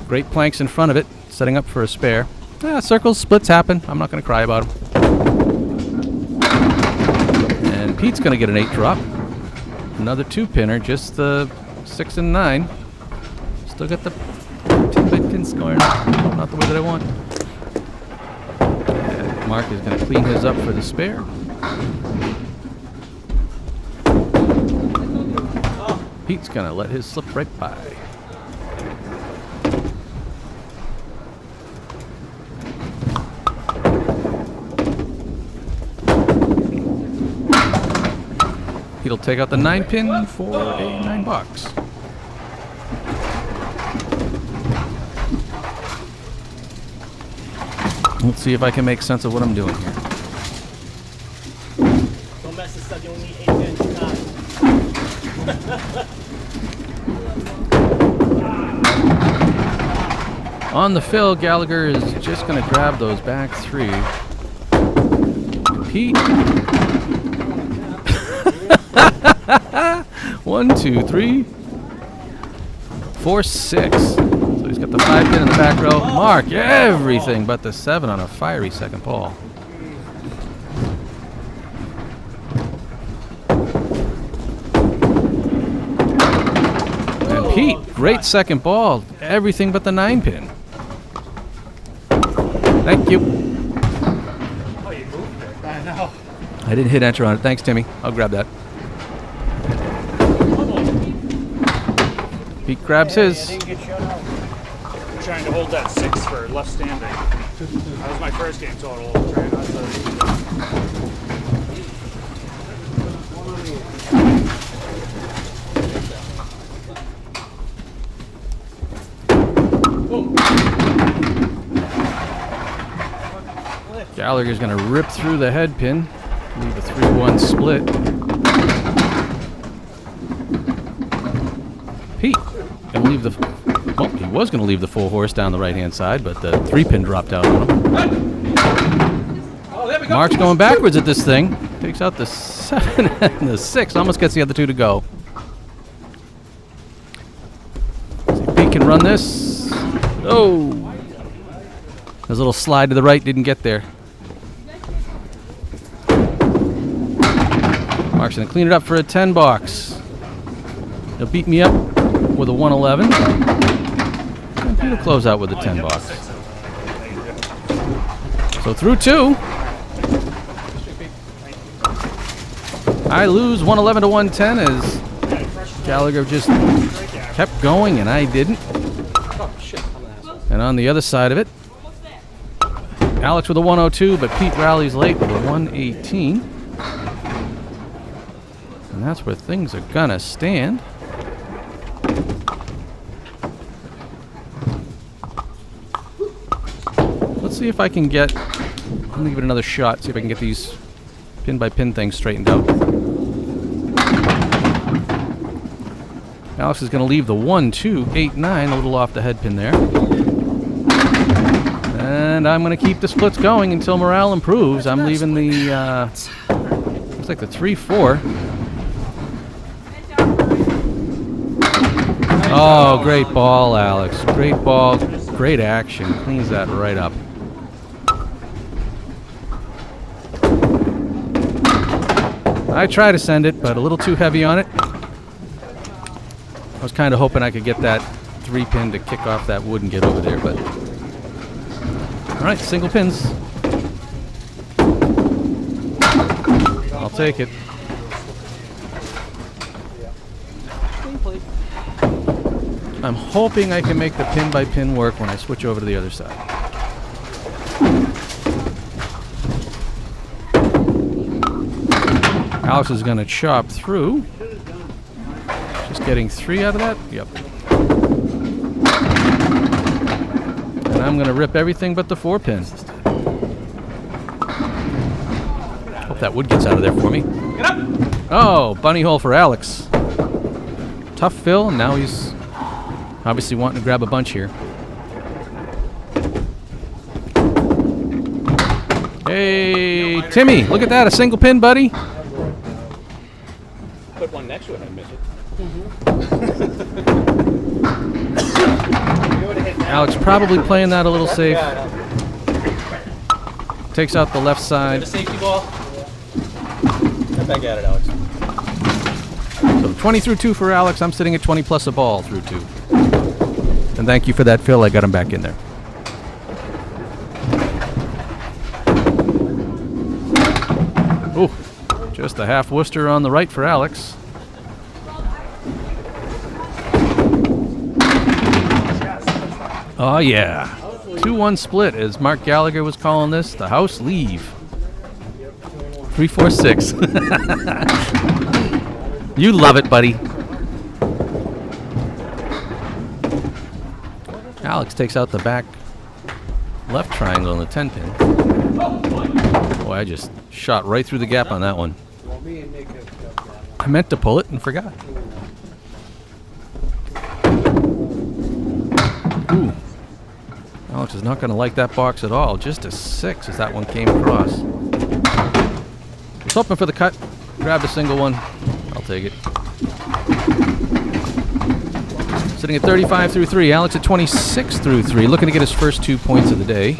Great planks in front of it, setting up for a spare. Circles, splits happen. I'm not going to cry about them. And Pete's going to get an 8 drop. Another 2-pinner, just the 6 and 9. Still got the 10-pin scoring. Not the way that I want. And Mark is going to clean his up for the spare. Pete's going to let his slip right by. He'll take out the 9 pin for a 9 bucks. Let's see if I can make sense of what I'm doing here. Don't mess this up, you only need 8 pins. On the fill, Gallagher is just going to grab those back 3. Pete. 1, 2, 3, 4, 6. So he's got the 5 pin in the back row. Mark, everything but the 7 on a fiery second ball. And Pete, great second ball. Everything but the 9 pin. Thank you. Oh, you moved it. I know. I didn't hit enter on it. Thanks, Timmy. I'll grab that. Pete grabs his. I'm trying to hold that 6 for left standing. That was my first game total. Trying not to. Gallagher's going to rip through the head pin. Leave a 3-1 split. Pete going to leave the... Well, he was going to leave the full horse down the right-hand side, but the 3-pin dropped out on him. Mark's going backwards at this thing. Takes out the 7 and the 6. Almost gets the other 2 to go. See if Pete can run this. Oh! His little slide to the right didn't get there. Mark's going to clean it up for a 10 box. He'll beat me up with a 111. And Pete will close out with a 10 box. So through 2. I lose 111 to 110 as Gallagher just kept going and I didn't. And on the other side of it, Alex with a 102, but Pete rallies late with a 118. And that's where things are gonna stand. Let's see if I can get, let me give it another shot, see if I can get these pin by pin things straightened out. Alex is going to leave the 1, 2, 8, 9, a little off the head pin there. And I'm going to keep the splits going until morale improves. I'm leaving the, looks like the 3, 4. Oh, great ball, Alex. Great ball, great action. Cleans that right up. I try to send it, but a little too heavy on it. I was kind of hoping I could get that 3-pin to kick off that wood and get over there, but... Alright, single pins. I'll take it. I'm hoping I can make the pin by pin work when I switch over to the other side. Alex is going to chop through. Just getting 3 out of that. Yep. And I'm going to rip everything but the 4-pin. Hope that wood gets out of there for me. Get up! Oh, bunny hole for Alex. Tough fill, and now he's obviously wanting to grab a bunch here. Hey, Timmy, look at that, a single pin, buddy. Put one next to it and miss it. Alex probably playing that a little safe. Takes out the left side. The safety ball. Get back at it, Alex. So 20 through 2 for Alex. I'm sitting at 20 plus a ball through 2. And thank you for that, Phil. I got him back in there. Ooh, just a half Worcester on the right for Alex. Oh, yeah. 2-1 split, as Mark Gallagher was calling this. The house leave. 3-4-6. You love it, buddy. Alex takes out the back left triangle on the 10-pin. Boy, I just shot right through the gap on that one. I meant to pull it and forgot. Ooh. Alex is not going to like that box at all. Just a 6 as that one came across. Was hoping for the cut. Grabbed a single one. I'll take it. Sitting at 35 through 3. Alex at 26 through 3. Looking to get his first 2 points of the day.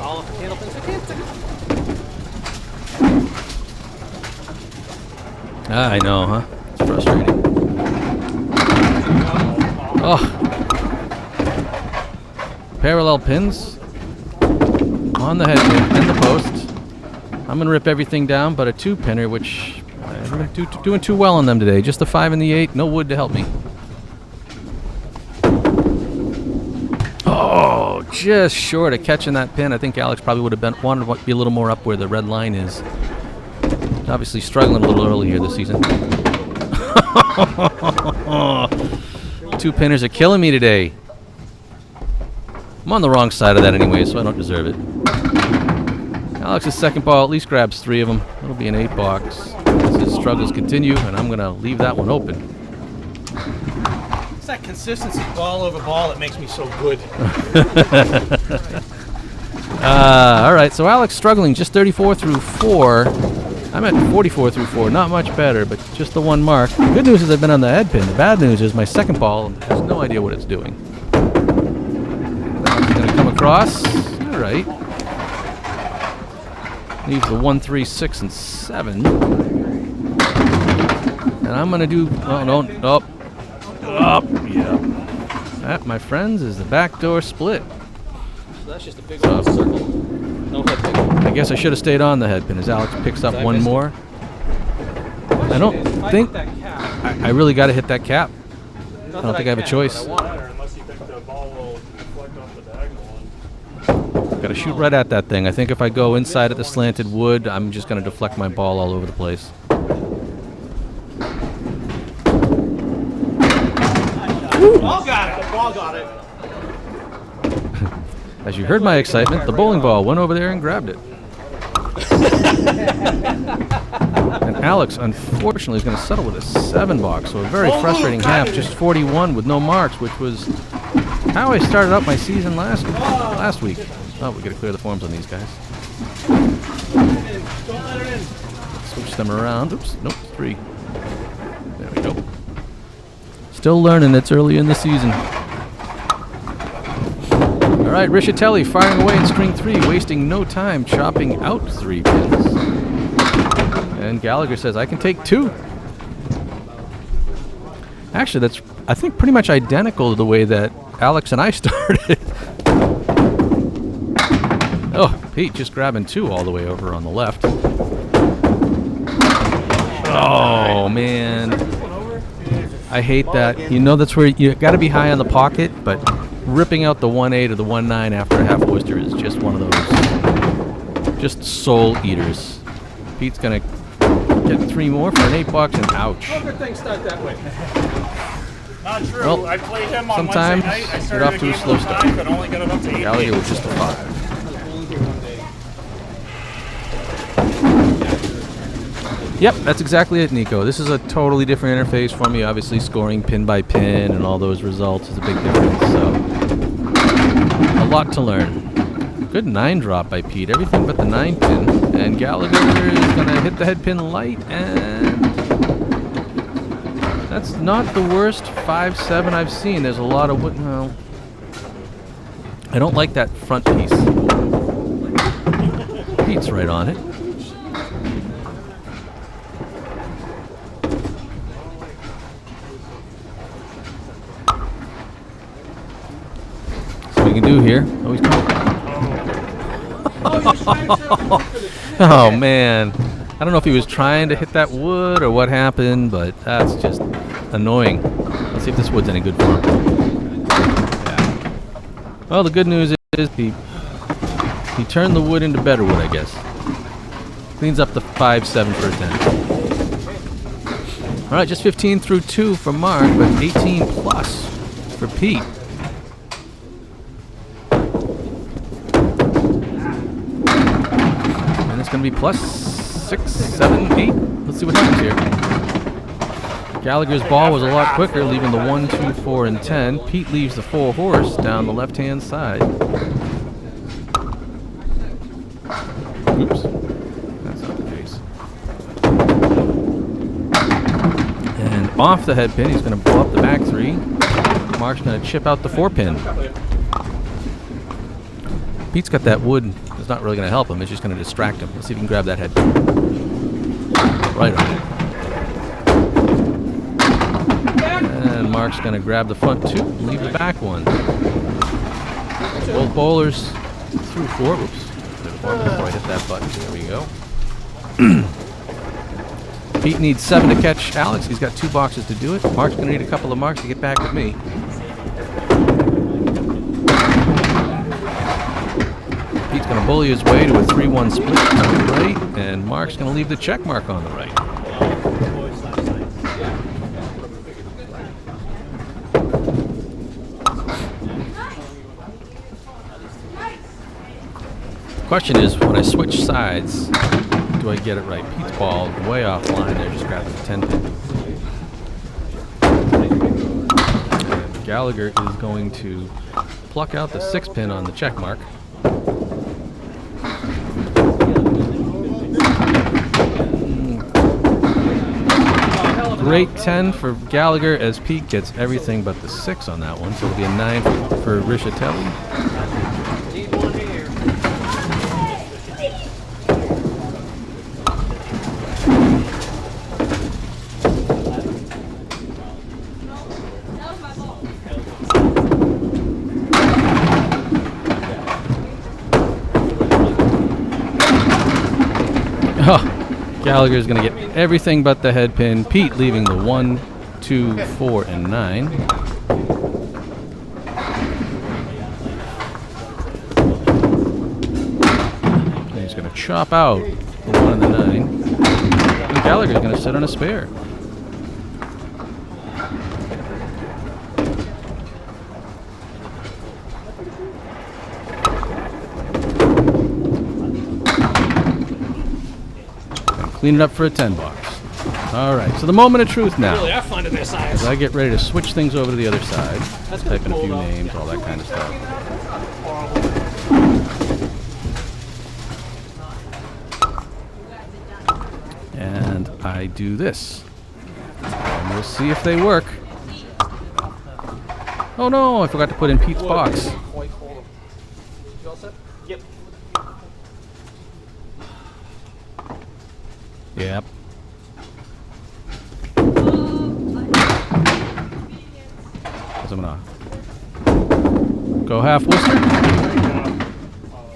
I know, huh? It's frustrating. Oh. Parallel pins on the head pin and the post. I'm going to rip everything down, but a 2-pinner, which I'm doing too well on them today. Just the 5 and the 8. No wood to help me. Oh, just short of catching that pin. I think Alex probably would have wanted to be a little more up where the red line is. Obviously struggling a little early here this season. 2-pinners are killing me today. I'm on the wrong side of that anyway, so I don't deserve it. Alex's second ball at least grabs 3 of them. It'll be an 8 box. As his struggles continue, and I'm going to leave that one open. It's that consistency ball over ball that makes me so good. All right, so Alex struggling just 34 through 4. I'm at 44 through 4. Not much better, but just the 1 mark. The good news is I've been on the head pin. The bad news is my second ball has no idea what it's doing. Alex is going to come across. All right. Leaves the 1, 3, 6, and 7. And I'm going to do... Oh, no. Up. Yeah. That, my friends, is the backdoor split. So that's just a big old circle. No head pin. I guess I should have stayed on the head pin as Alex picks up 1 more. I don't think... I really got to hit that cap. I don't think I have a choice. Unless you think the ball will deflect off the diagonal one. Got to shoot right at that thing. I think if I go inside at the slanted wood, I'm just going to deflect my ball all over the place. Ball got it. Ball got it. As you heard my excitement, the bowling ball went over there and grabbed it. And Alex, unfortunately, is going to settle with a 7 box, so a very frustrating half, just 41 with no marks, which was how I started out my season last week. Oh, we got to clear the forms on these guys. Don't let it in. Switch them around. Oops, nope, 3. There we go. Still learning. It's early in the season. All right, Rischitelli firing away in string 3, wasting no time, chopping out 3 pins. And Gallagher says, I can take 2. Actually, that's, I think, pretty much identical to the way that Alex and I started. Oh, Pete just grabbing 2 all the way over on the left. Oh, man. I hate that. You know that's where you got to be high on the pocket, but ripping out the 1-8 or the 1-9 after a half Worcester is just one of those just soul eaters. Pete's going to getting 3 more for an $8 and ouch. How good things start that way? Not true. Well, I played him on sometimes Wednesday night. I you're started off a to a game slow with start. 5 and only got it up to 8. Gallagher was just a 5. Yep, that's exactly it, Nico. This is a totally different interface for me. Obviously, scoring pin by pin and all those results is a big difference. So, a lot to learn. Good 9 drop by Pete. Everything but the 9 pin. And Gallagher is going to hit the head pin light, and that's not the worst 5-7 I've seen. There's a lot of wood. Well, I don't like that front piece. Pete's right on it. So we can do here. Oh, he's coming. Oh man, I don't know if he was trying to hit that wood or what happened, but that's just annoying. Let's see if this wood's any good for him. Yeah. Well, the good news is he turned the wood into better wood, I guess. Cleans up the 5-7 for a 10. All right, just 15 through 2 for Mark, but 18 plus for Pete. It's going to be plus 6, 7, 8. Let's see what happens here. Gallagher's ball was a lot quicker, leaving the 1, 2, 4, and 10. Pete leaves the 4 horse down the left-hand side. Oops. That's not the case. And off the head pin, he's going to blow up the back 3. Mark's going to chip out the 4 pin. Pete's got that wood. It's not really going to help him. It's just going to distract him. Let's see if he can grab that head. Right on it. And Mark's going to grab the front 2, leave the back 1. Both bowlers through 4. Oops. Before I hit that button. There we go. Pete needs 7 to catch Alex. He's got 2 boxes to do it. Mark's going to need a couple of marks to get back with me. Pete's going to bully his way to a 3-1 split on the right, and Mark's going to leave the check mark on the right. Question is, when I switch sides, do I get it right? Pete's ball way offline there, just grabbing the 10 pin. And Gallagher is going to pluck out the 6 pin on the check mark. Great 10 for Gallagher as Pete gets everything but the 6 on that one. So it'll be a 9 for Rischitelli. Need one here. Oh, Gallagher's going to get everything but the head pin. Pete leaving the 1, 2, 4, and 9. And he's going to chop out the 1 and the 9. And Gallagher's going to sit on a spare. Clean it up for a 10 box. All right, so the moment of truth now. Really, I find it their science. As I get ready to switch things over to the other side, That's type in a cool, few though. names, all that kind of stuff. And I do this. And we'll see if they work. Oh no, I forgot to put in Pete's box. You all set? Yep. Yep. So I'm gonna go half Worcester.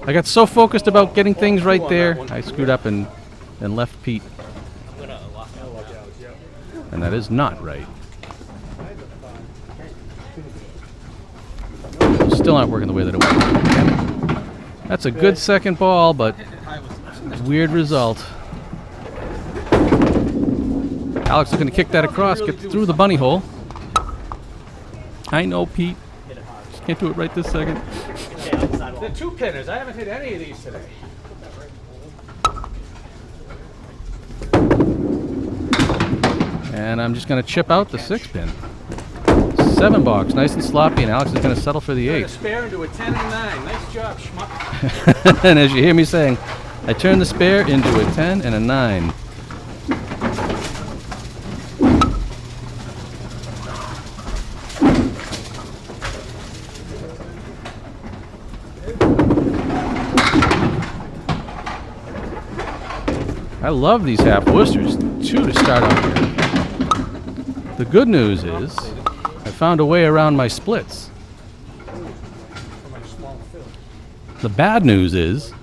I got so focused about getting things right there, I screwed up and left Pete. And that is not right. Still not working the way that it was. That's a good second ball, but weird result. Alex looking to kick that across, get through the bunny hole. I know, Pete. Just can't do it right this second. The 2-pinners. I haven't hit any of these today. And I'm just going to chip out the 6-pin. 7 box, nice and sloppy, and Alex is going to settle for the 8. A spare into a 10 and a 9. Nice job, schmuck. And as you hear me saying, I turn the spare into a 10 and a 9. I love these half Worcesters, 2 to start out here. The good news is, I found a way around my splits. The bad news is...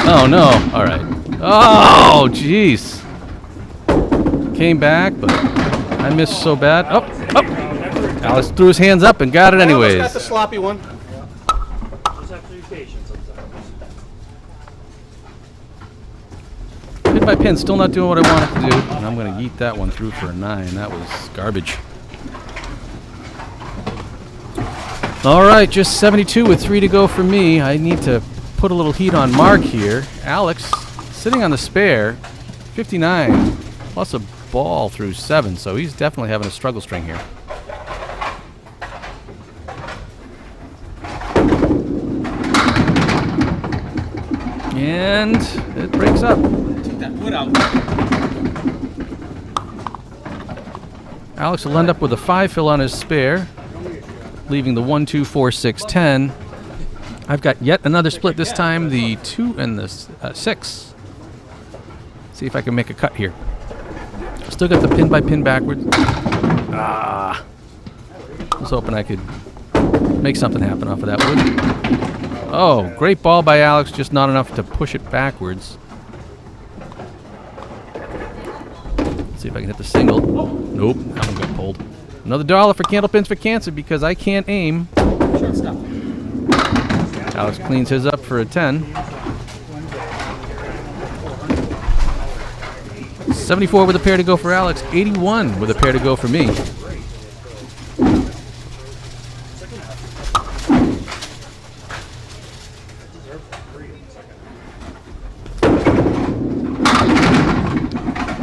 oh no, alright. Oh, jeez. Came back, but I missed so bad. Oh, oh! Alex threw his hands up and got it anyways. I almost got the sloppy one. Just have to be patient sometimes. Pin by pin, still not doing what I wanted to do. And I'm going to yeet that one through for a 9. That was garbage. Alright, just 72 with 3 to go for me. I need to put a little heat on Mark here. Alex, sitting on the spare, 59, plus a ball through 7, so he's definitely having a struggle string here. And it breaks up. Take that wood out. Alex will end up with a 5 fill on his spare, leaving the 1, 2, 4, 6, 10. I've got yet another split this time, the 2 and the 6. See if I can make a cut here. Still got the pin by pin backwards. Ah. I was hoping I could make something happen off of that wood. Oh, great ball by Alex, just not enough to push it backwards. Let's see if I can hit the single. Nope, that one got pulled. Another $1 for Candlepins for Cancer because I can't aim. Alex cleans his up for a 10. 74 with a pair to go for Alex. 81 with a pair to go for me.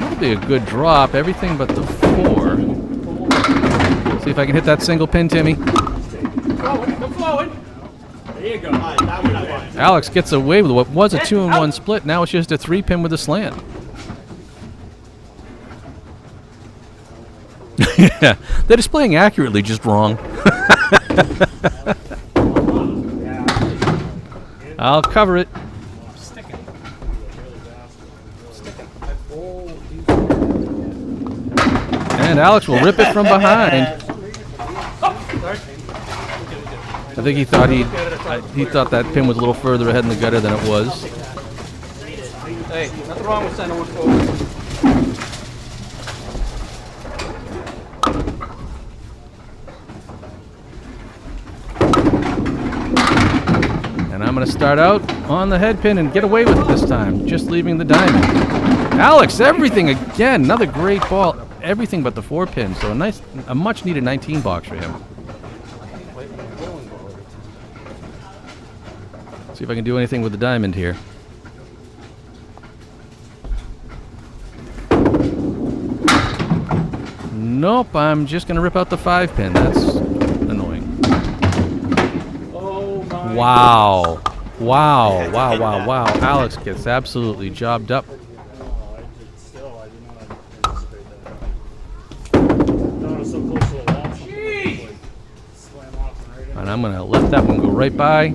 That'll be a good drop. Everything but the 4. See if I can hit that single pin, Timmy. Come forward. There you go. Alex gets away with what was a 2-in-1 split. Now it's just a 3-pin with a slant. Yeah, they're displaying accurately, just wrong. I'll cover it. And Alex will rip it from behind. I think he thought that pin was a little further ahead in the gutter than it was. Hey, nothing wrong with sending one forward. And I'm going to start out on the head pin and get away with it this time, just leaving the diamond. Alex, everything again. Another great ball. Everything but the 4-pin. So a much needed 19 box for him. See if I can do anything with the diamond here. Nope, I'm just going to rip out the 5-pin. That's annoying. Oh my. Wow. Wow, wow, wow, wow. Alex gets absolutely jobbed up. And I'm going to let that one go right by.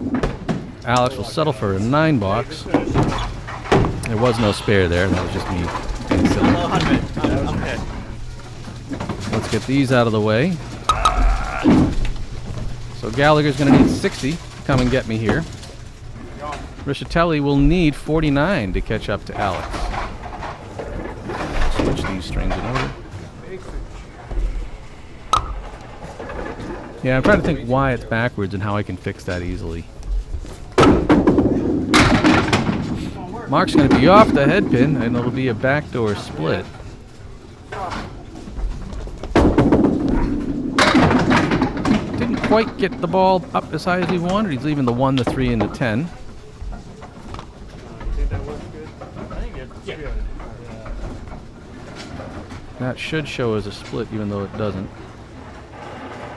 Alex will settle for a 9 box. There was no spare there. That was just me being silly. Let's get these out of the way. So Gallagher's going to need 60 to come and get me here. Rischitelli will need 49 to catch up to Alex. Switch these strings in order. Yeah, I'm trying to think why it's backwards and how I can fix that easily. Mark's going to be off the head pin, and it'll be a backdoor split. Didn't quite get the ball up as high as he wanted. He's leaving the 1, the 3, and the 10. You think that works good? I think it's good. That should show as a split, even though it doesn't.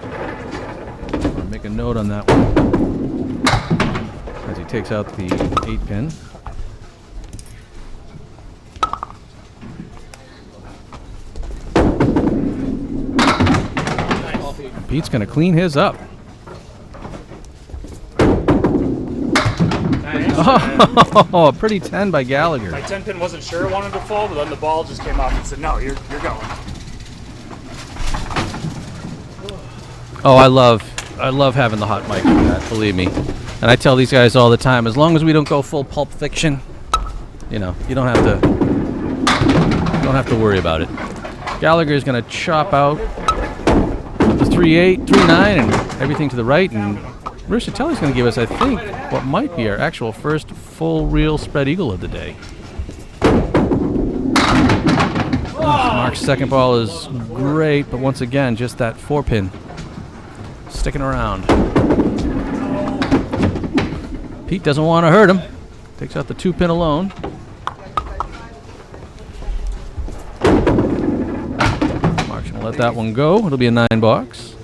I'll make a note on that one as he takes out the 8 pin. Pete's going to clean his up. Oh, a pretty 10 by Gallagher. My 10 pin wasn't sure it wanted to fall, but then the ball just came up and said, no, you're going. Oh, I love having the hot mic for that, believe me. And I tell these guys all the time, as long as we don't go full Pulp Fiction, you know, you don't have to worry about it. Gallagher's going to chop out the 3-8, 3-9, and everything to the right, and Rischitelli's going to give us, I think, what might be our actual first full real spread eagle of the day. Mark's second ball is great, but once again, just that 4-pin sticking around. Pete doesn't want to hurt him. Takes out the 2-pin alone. Mark's going to let that one go. It'll be a 9 box.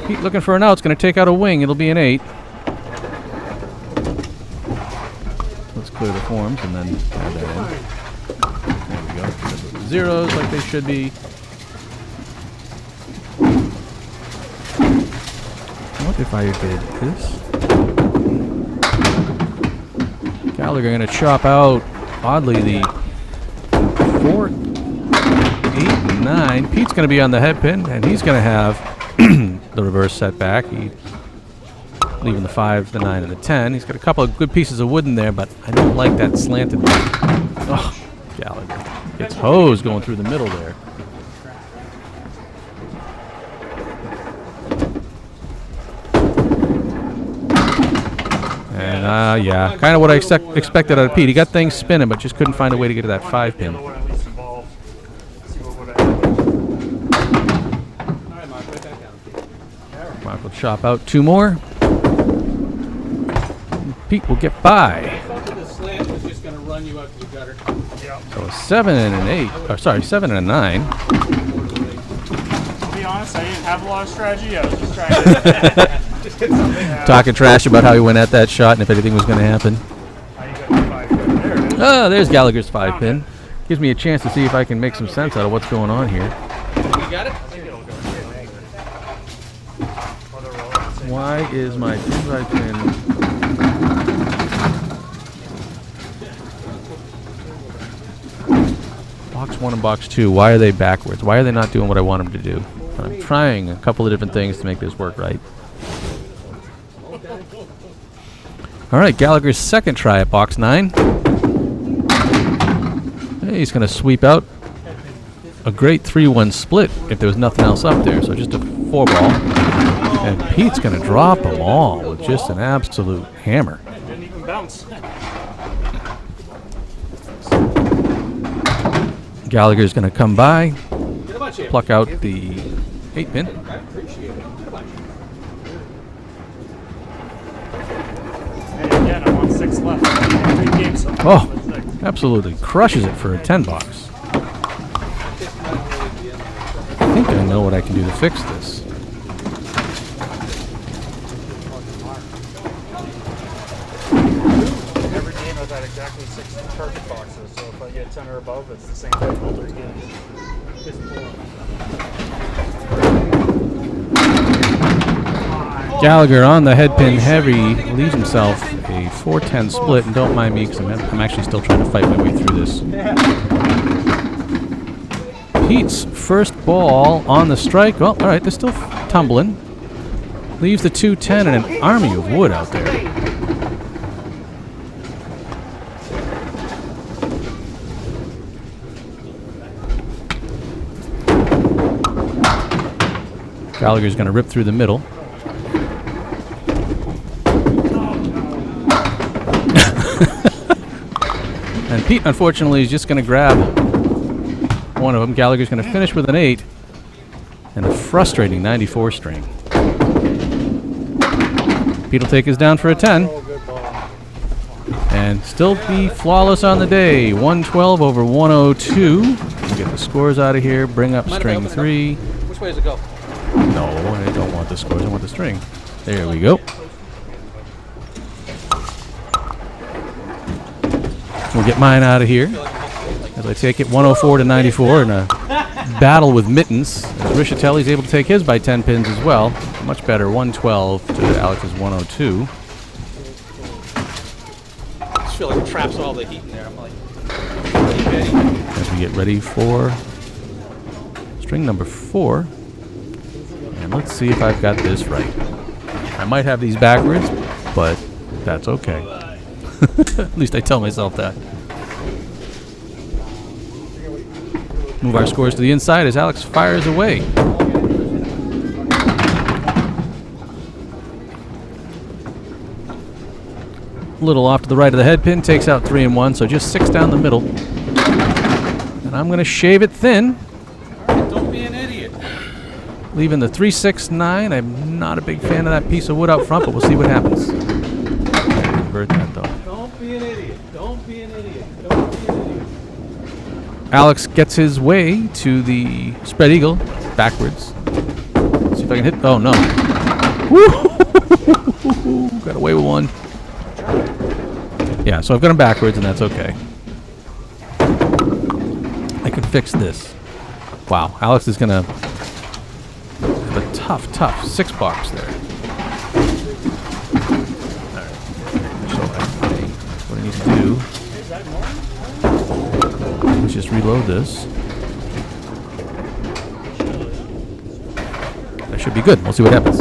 Pete looking for an out. It's going to take out a wing. It'll be an 8. Let's clear the forms and then add that in. There we go. Zeros like they should be. What if I did this? Gallagher going to chop out, oddly, the 4, 8, and 9. Pete's going to be on the head pin, and he's going to have the reverse setback. He's leaving the 5, the 9, and the 10. He's got a couple of good pieces of wood in there, but I don't like that slanted one. Oh, Gallagher gets hosed going through the middle there. And, yeah, kind of what I expected out of Pete. He got things spinning, but just couldn't find a way to get to that 5-pin. Mark will chop out 2 more. Pete will get by. I thought that the slant was just going to run you out to the gutter. So a 7 and an 8. Oh, sorry, 7 and a 9. To be honest, I didn't have a lot of strategy. I was just trying to just hit something out. Talking trash about how he went at that shot and if anything was going to happen. There it is. Oh, there's Gallagher's 5-pin. Gives me a chance to see if I can make some sense out of what's going on here. You got it? Why is my 2-pin... Box 1 and box 2, why are they backwards? Why are they not doing what I want them to do? I'm trying a couple of different things to make this work right. All right, Gallagher's second try at box 9. Hey, he's going to sweep out a great 3-1 split if there was nothing else up there. So just a 4-ball. And Pete's going to drop them all with just an absolute hammer. Didn't even bounce. Gallagher's going to come by, pluck out the 8-pin. I appreciate it. And again, I'm on 6 left. 3 games so far. Oh, absolutely crushes it for a 10 box. I think I know what I can do to fix this. Every game I've had exactly 6 perfect boxes, so if I get 10 or above, it's the same thing all 3 games. Gallagher on the head pin heavy, leaves himself a 4-10 split, and don't mind me because I'm actually still trying to fight my way through this. Pete's first ball on the strike. Well, all right, they're still tumbling. Leaves the 2-10 and an army of wood out there. Gallagher's going to rip through the middle. Pete, unfortunately, is just going to grab one of them. Gallagher's going to finish with an 8 and a frustrating 94 string. Pete will take his down for a 10 and still be flawless on the day. 112 over 102. We'll get the scores out of here. Bring up string 3. Which way does it go? No, I don't want the scores. I want the string. There we go. We'll get mine out of here as I take it 104 to 94 in a battle with Mittens. As Rischitelli's able to take his by 10 pins as well. Much better, 112 to Alex's 102. I just feel like it traps all the heat in there. I'm like, ready. As we get ready for string number 4. And let's see if I've got this right. I might have these backwards, but that's okay. At least I tell myself that. Move our scores to the inside as Alex fires away. A little off to the right of the head pin, takes out 3 and 1, so just 6 down the middle. And I'm going to shave it thin. Don't be an idiot. Leaving the 3, 6, 9. I'm not a big fan of that piece of wood out front, but we'll see what happens. Convert that though. Don't be an idiot. Don't be an idiot. Don't be an idiot. Alex gets his way to the spread eagle backwards. See if I can hit. Oh no! Woo! Got away with one. Yeah, so I've got him backwards, and that's okay. I can fix this. Wow, Alex is gonna have a tough 6-box there. All right. So what I need to do. Let's just reload this. That should be good. We'll see what happens.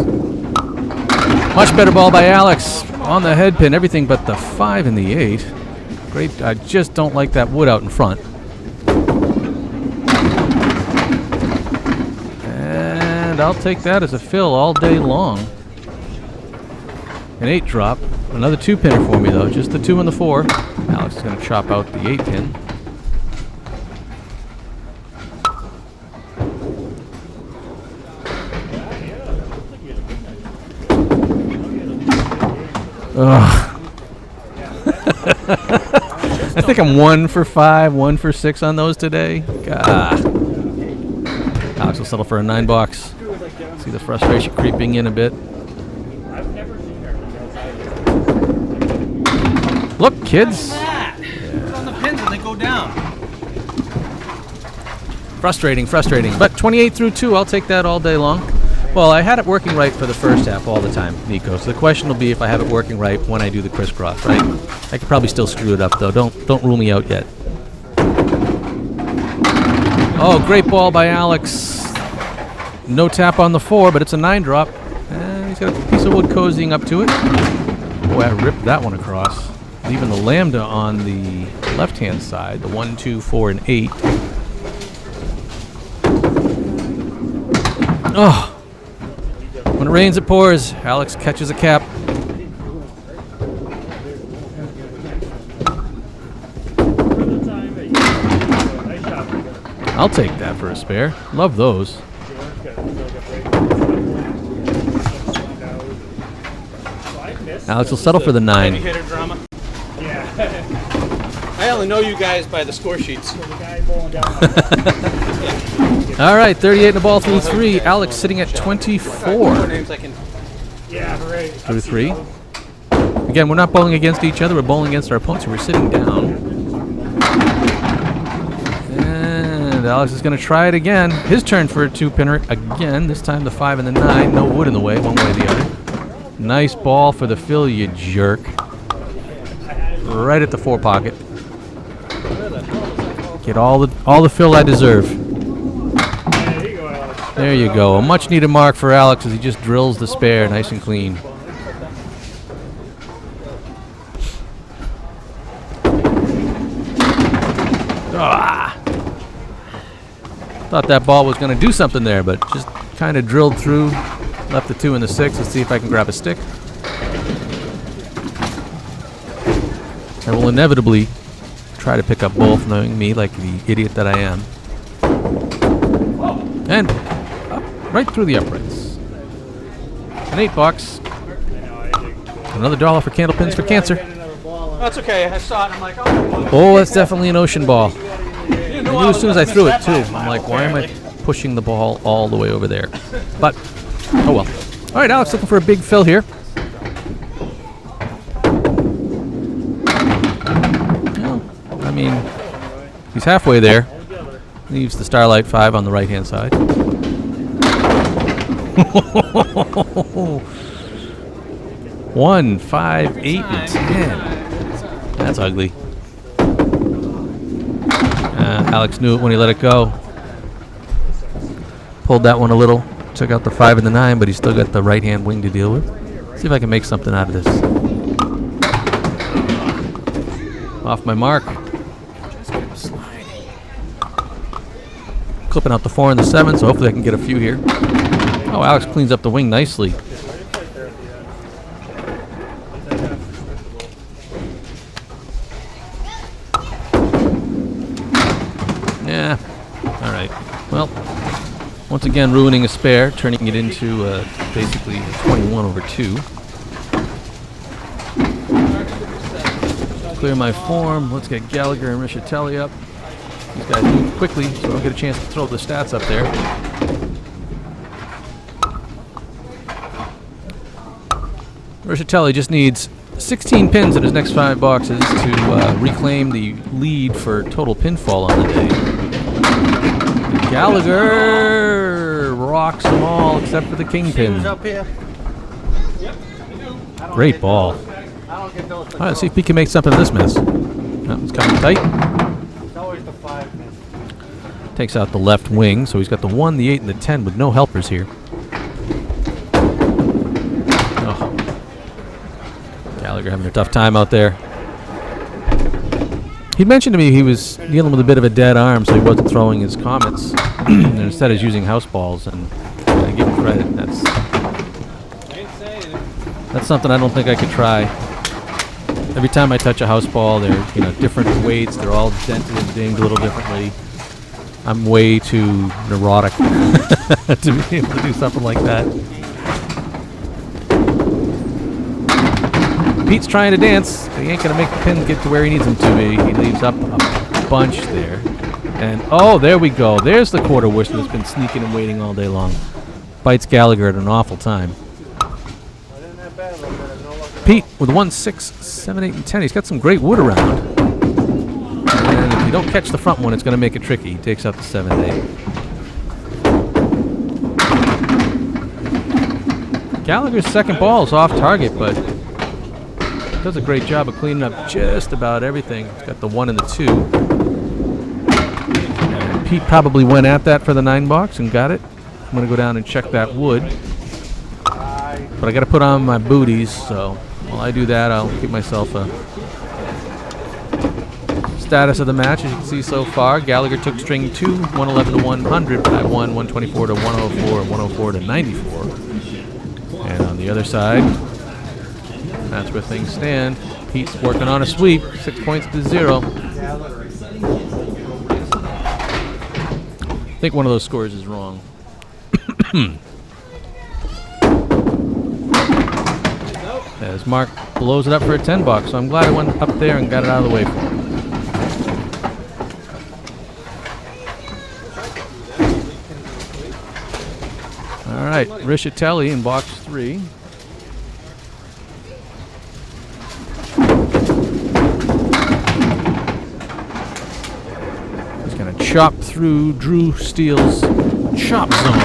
Much better ball by Alex on the head pin. Everything but the 5 and the 8. Great. I just don't like that wood out in front. And I'll take that as a fill all day long. An 8 drop. Another 2-pinner for me, though. Just the 2 and the 4. Alex is going to chop out the 8-pin. I think I'm 1 for 5, 1 for 6 on those today. God. Alex will settle for a 9-box. See the frustration creeping in a bit. Look, kids. It's on the pins and they go down. Frustrating. But 28 through 2, I'll take that all day long. Well, I had it working right for the first half all the time, Nico. So the question will be if I have it working right when I do the crisscross, right? I could probably still screw it up, though. Don't rule me out yet. Oh, great ball by Alex. No tap on the 4, but it's a 9-drop. And he's got a piece of wood cozying up to it. Boy, I ripped that one across. Leaving the lambda on the left-hand side, the 1, 2, 4, and 8. Oh. When it rains, it pours. Alex catches a cap. I'll take that for a spare. Love those. Alex will settle for the 9. Heavy hitter drama. Yeah. I only know you guys by the score sheets. All right, 38 in the ball through 3. Alex sitting at 24. Names I can. Yeah, right. Through 3. Again, we're not bowling against each other. We're bowling against our opponents. So we're sitting down. And Alex is going to try it again. His turn for a 2-pinner again. This time the 5 and the 9. No wood in the way, one way or the other. Nice ball for the fill, you jerk. Right at the 4 pocket. Get all the fill I deserve. There you go. A much needed mark for Alex as he just drills the spare nice and clean. Ah! Thought that ball was going to do something there, but just kind of drilled through. Left the 2 and the 6. Let's see if I can grab a stick. I will inevitably try to pick up both, knowing me like the idiot that I am. And up, right through the uprights. An $8. Another $1 for candle pins for cancer. That's okay. I saw it. And I'm like, oh. Oh, that's definitely an ocean ball. I knew as soon as I threw it, too. I'm like, why am I pushing the ball all the way over there? But, oh well. All right, Alex looking for a big fill here. Well, I mean, he's halfway there. Leaves the Starlight 5 on the right-hand side. 1, 5, 8, and 10. That's ugly. Alex knew it when he let it go. Pulled that one a little. Took out the 5 and the 9, but he's still got the right-hand wing to deal with. See if I can make something out of this. Off my mark. Clipping out the 4 and the 7, so hopefully I can get a few here. Oh, Alex cleans up the wing nicely. Yeah. All right. Well, once again, ruining a spare, turning it into basically 21/2. Clear my form. Let's get Gallagher and Rischitelli up. These guys move quickly, so I don't get a chance to throw the stats up there. Rischitelli just needs 16 pins in his next 5 boxes to reclaim the lead for total pinfall on the day. Gallagher rocks them all except for the kingpin. Up here. Great ball. All right, let's see if he can make something of this mess. Oh, it's coming tight. It's always the 5. Takes out the left wing, so he's got the 1, the 8, and the 10 with no helpers here. Oh. Gallagher having a tough time out there. He mentioned to me he was dealing with a bit of a dead arm, so he wasn't throwing his comets. And instead is using house balls, and I give him credit. That's something I don't think I could try. Every time I touch a house ball, they're different weights. They're all dented and dinged a little differently. I'm way too neurotic to be able to do something like that. Pete's trying to dance, but he ain't going to make the pin get to where he needs him to be. He leaves up a bunch there. And, oh, there we go. There's the quarter whistle that's been sneaking and waiting all day long. Bites Gallagher at an awful time. Pete with 1, 6, 7, 8, and 10. He's got some great wood around. And if you don't catch the front one, it's going to make it tricky. He takes out the 7 and 8. Gallagher's second ball is off target, but does a great job of cleaning up just about everything. He's got the 1 and the 2. And Pete probably went at that for the 9 box and got it. I'm going to go down and check that wood. But I got to put on my booties, so while I do that, I'll give myself a status of the match. As you can see so far, Gallagher took string 2, 111 to 100, but I won 124 to 104 and 104 to 94. And on the other side, that's where things stand. Pete's working on a sweep, 6 points to 0. I think one of those scores is wrong. As Mark blows it up for a 10 box, so I'm glad I went up there and got it out of the way for him. All right, Rischitelli in box 3. He's going to chop through Drew Steele's chop zone.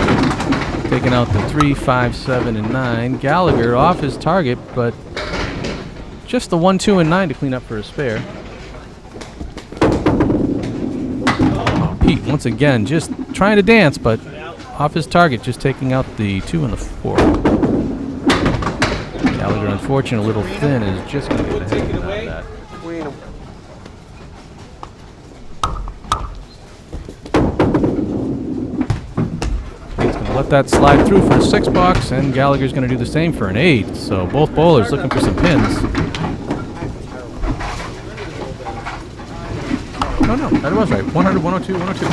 Taking out the 3, 5, 7, and 9. Gallagher off his target, but just the 1, 2, and 9 to clean up for a spare. Oh, Pete, once again, just trying to dance, but off his target, just taking out the 2 and the 4. Gallagher, unfortunately, a little thin, is just going to get the heck out of that. Let that slide through for a 6 box, and Gallagher's going to do the same for an 8. So both bowlers looking for some pins. no, that was right. 100, 102, 102.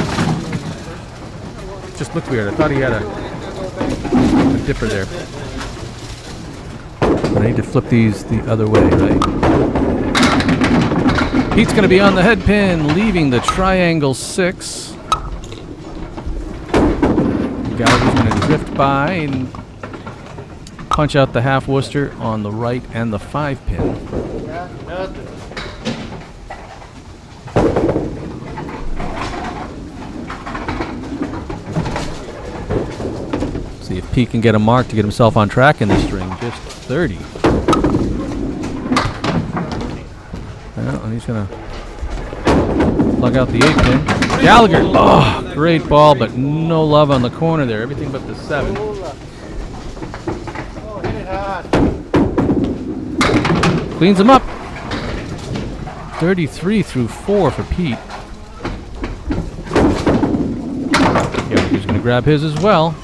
Just looked weird. I thought he had a dipper there. But I need to flip these the other way, right? Pete's going to be on the head pin, leaving the triangle 6. Gallagher's going to drift by and punch out the half Worcester on the right and the 5 pin. See if Pete can get a mark to get himself on track in this string. Just 30. Well, and he's going to plug out the 8 pin. Gallagher! Oh, great ball, but no love on the corner there. Everything but the 7. Cleans him up. 33 through 4 for Pete. Gallagher's going to grab his as well.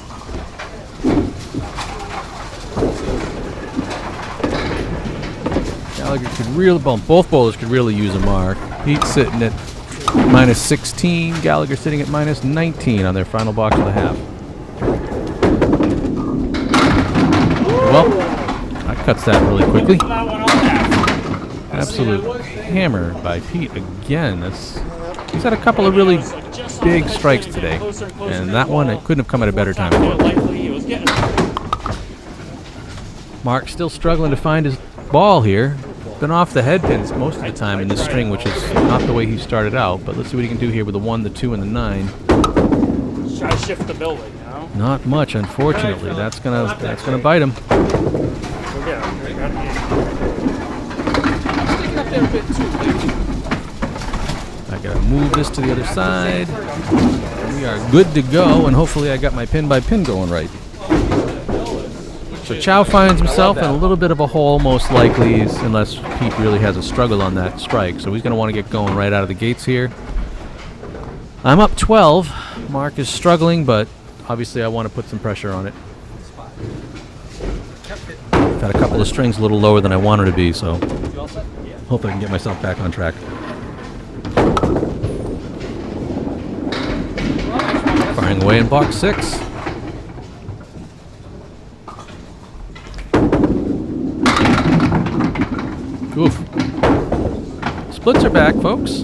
Gallagher could really, well, both bowlers could really use a mark. Pete's sitting at minus 16. Gallagher sitting at minus 19 on their final box of the half. Well, that cuts that really quickly. Absolute hammer by Pete again. He's had a couple of really big strikes today, and that one, it couldn't have come at a better time. Mark's still struggling to find his ball here. Been off the head pins most of the time in this string, which is not the way he started out. But let's see what he can do here with the 1, the 2, and the 9. Try to shift the building, you know? Not much, unfortunately. That's gonna bite him. I gotta move this to the other side. We are good to go, and hopefully I got my pin by pin going right. So Chou finds himself in a little bit of a hole, most likely, unless Pete really has a struggle on that strike. So he's going to want to get going right out of the gates here. I'm up 12. Mark is struggling, but obviously I want to put some pressure on it. I've had a couple of strings a little lower than I wanted to be, so hopefully I can get myself back on track. Firing away in box 6. Oof. Splits are back, folks.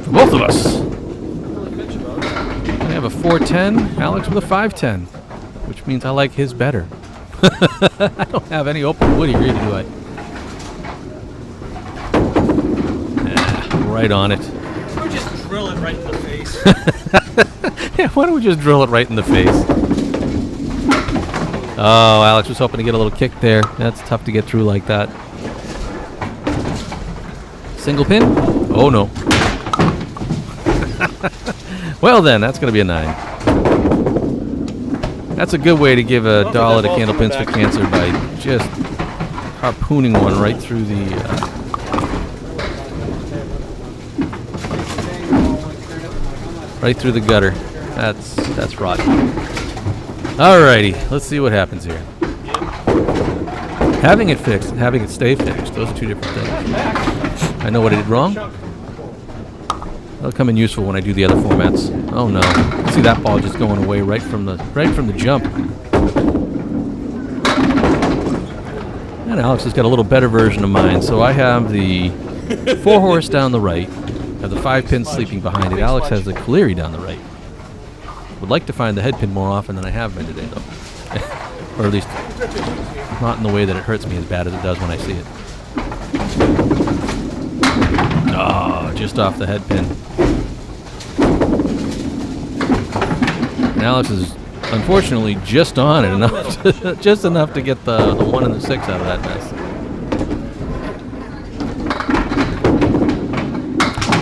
For both of us. I have a 410, Alex with a 510, which means I like his better. I don't have any open woody, really, do I? Right on it. Or just drill it right in the face. Yeah, why don't we just drill it right in the face? Oh, Alex was hoping to get a little kick there. That's tough to get through like that. Single pin? Oh, no. Well, then, that's going to be a 9. That's a good way to give $1 to Candlepins for Cancer by just harpooning one right through the... right through the gutter. That's rotten. Alrighty, let's see what happens here. Having it fixed and having it stay fixed, those are two different things. I know what I did wrong. That'll come in useful when I do the other formats. Oh no! See that ball just going away right from the jump. And Alex has got a little better version of mine. So I have the 4-horse down the right, have the 5 pin sleeping behind it. Alex has the Caleri down the right. Would like to find the head pin more often than I have been today, though. Or at least not in the way that it hurts me as bad as it does when I see it. Oh, just off the head pin. And Alex is unfortunately just on it enough, just enough to get the 1 and the 6 out of that mess.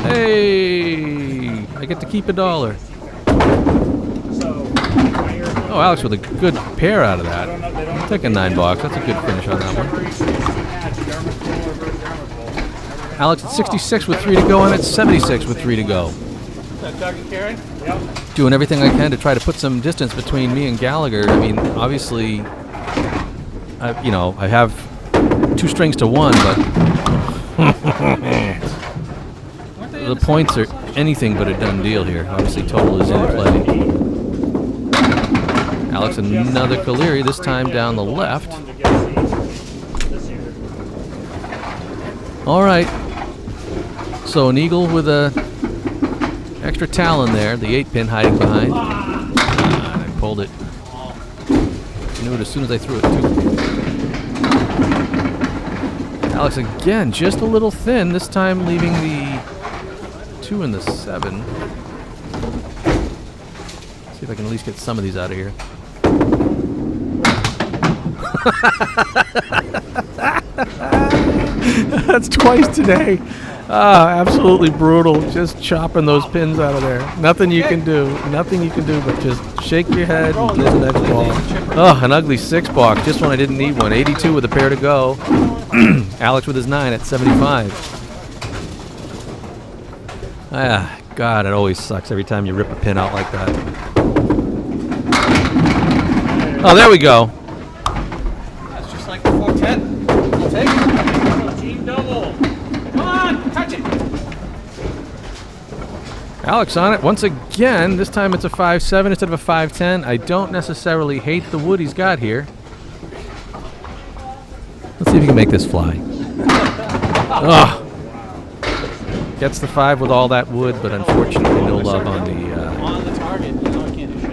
Hey, I get to keep $1. Oh, Alex with a good pair out of that. I'll take a 9 box. That's a good finish on that one. Alex at 66 with 3 to go. I'm at 76 with 3 to go. Doing everything I can to try to put some distance between me and Gallagher. I mean, obviously, I have 2 strings to 1, but the points are anything but a done deal here. Obviously, total is in play. Alex, another Caleri, this time down the left. All right. So an eagle with a extra talon there. The 8-pin hiding behind. I pulled it. I knew it as soon as I threw it, too. Alex again, just a little thin. This time leaving the 2 and the 7. See if I can at least get some of these out of here. That's twice today. Absolutely brutal. Just chopping those pins out of there. Nothing you can do. Nothing you can do but just shake your head and get the next ball. Oh, an ugly 6-box. Just when I didn't need one. 82 with a pair to go. Alex with his 9 at 75. God, it always sucks every time you rip a pin out like that. Oh, there we go. That's just like the 410. I'll take it. Team double. Come on, touch it. Alex on it once again. This time it's a 5-7 instead of a 5-10. I don't necessarily hate the wood he's got here. Let's see if he can make this fly. Ugh. Gets the 5 with all that wood, but unfortunately no love on the... On the target. You know I can't do shit.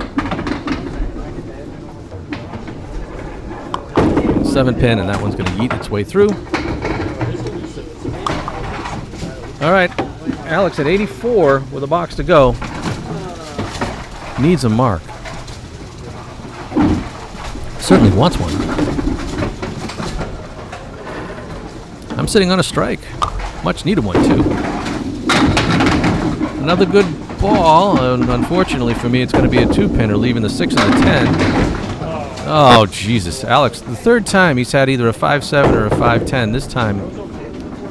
7-pin, and that one's going to yeet its way through. All right, Alex at 84 with a box to go. Needs a mark. Certainly wants one. I'm sitting on a strike. Much needed one, too. Another good ball, and unfortunately for me, it's going to be a 2-pinner, leaving the 6 and the 10. Oh, Jesus. Alex, the third time he's had either a 5-7 or a 5-10. This time,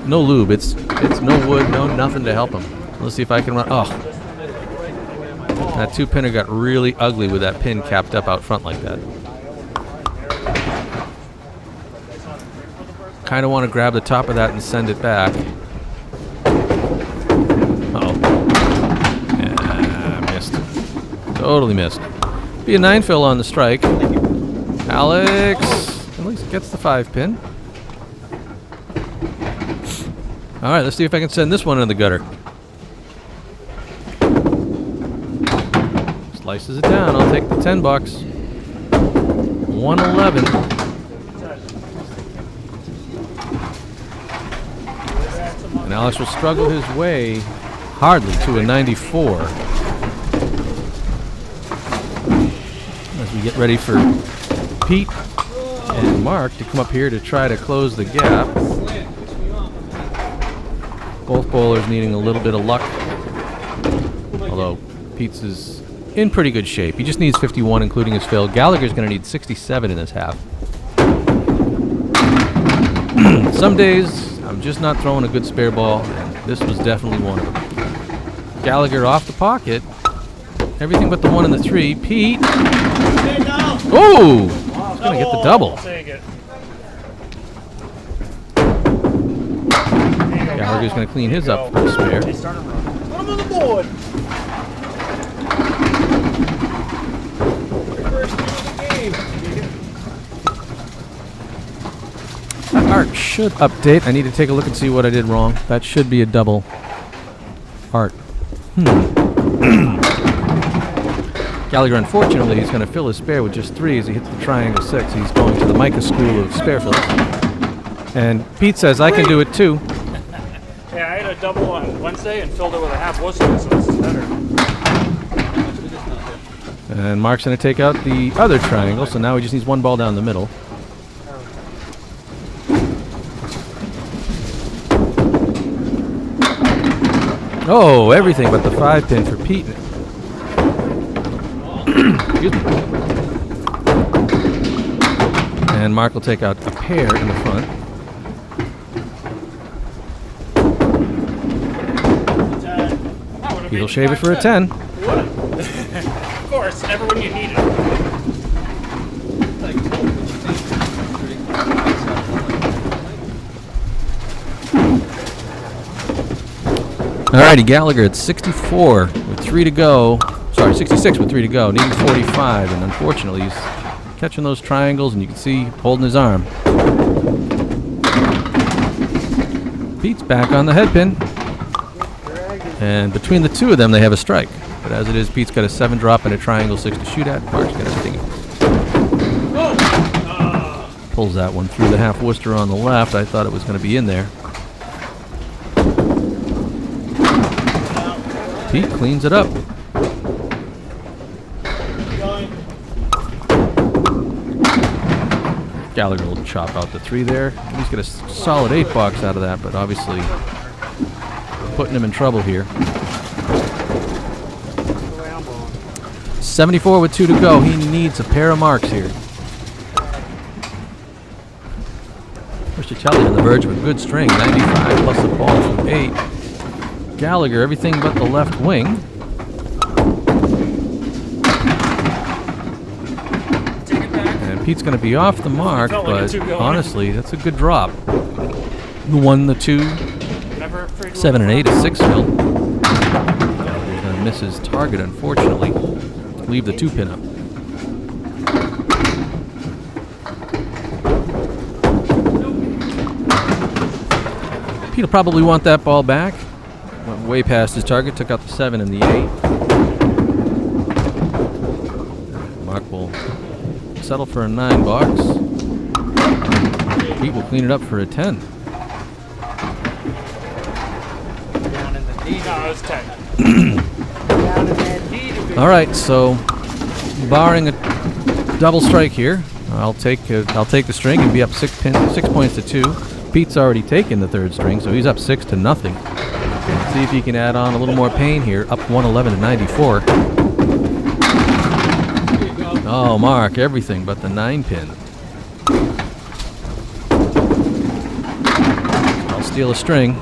no lube. It's no wood, no nothing to help him. Let's see if I can run. Oh. That 2-pinner got really ugly with that pin capped up out front like that. Kind of want to grab the top of that and send it back. Uh-oh. Yeah, missed. Totally missed. Be a 9-fill on the strike. Alex at least gets the 5-pin. All right, let's see if I can send this one in the gutter. Slices it down. I'll take the $10. 111. And Alex will struggle his way hardly to a 94 as we get ready for Pete and Mark to come up here to try to close the gap. Both bowlers needing a little bit of luck, although Pete's is in pretty good shape. He just needs 51, including his fill. Gallagher's going to need 67 in his half. Some days I'm just not throwing a good spare ball, and this was definitely one of them. Gallagher off the pocket. Everything but the 1 and the 3. Pete. Oh! He's going to get the double. Gallagher's going to clean his up for the spare. Put him on the board. First game of the game. That art should update. I need to take a look and see what I did wrong. That should be a double art. Gallagher, unfortunately, he's going to fill his spare with just 3 as he hits the triangle 6. He's going to the Micah school of spare fills. And Pete says, I can do it too. Yeah, I had a double on Wednesday and filled it with a half Worcester, so this is better. And Mark's going to take out the other triangle, so now he just needs 1 ball down the middle. Oh, everything but the 5-pin for Pete. Excuse me. And Mark will take out a pair in the front. He'll shave it for a 10. Of course, never when you need it. Alrighty, Gallagher at 64 with 3 to go. Sorry, 66 with 3 to go. Needing 45, and unfortunately he's catching those triangles, and you can see holding his arm. Pete's back on the head pin. And between the two of them, they have a strike. But as it is, Pete's got a 7 drop and a triangle 6 to shoot at. Mark's got everything. Pulls that one through the half Worcester on the left. I thought it was going to be in there. Pete cleans it up. Gallagher will chop out the 3 there. He's got a solid 8 box out of that, but obviously putting him in trouble here. 74 with 2 to go. He needs a pair of marks here. Rischitelli on the verge with good string. 95 plus the ball from 8. Gallagher, everything but the left wing. And Pete's going to be off the mark, but honestly, that's a good drop. The 1, the 2, 7 and 8 is 6 fill. Gallagher's going to miss his target, unfortunately. Leave the 2 pin up. Pete will probably want that ball back. Went way past his target, took out the 7 and the 8. Mark will settle for a 9 box. Pete will clean it up for a 10. No, it was 10. All right, so barring a double strike here, I'll take the string and be up 6 points to 2. Pete's already taken the 3rd string, so he's up 6 to nothing. Let's see if he can add on a little more pain here. Up 111 to 94. Oh, Mark, everything but the 9 pin. I'll steal a string.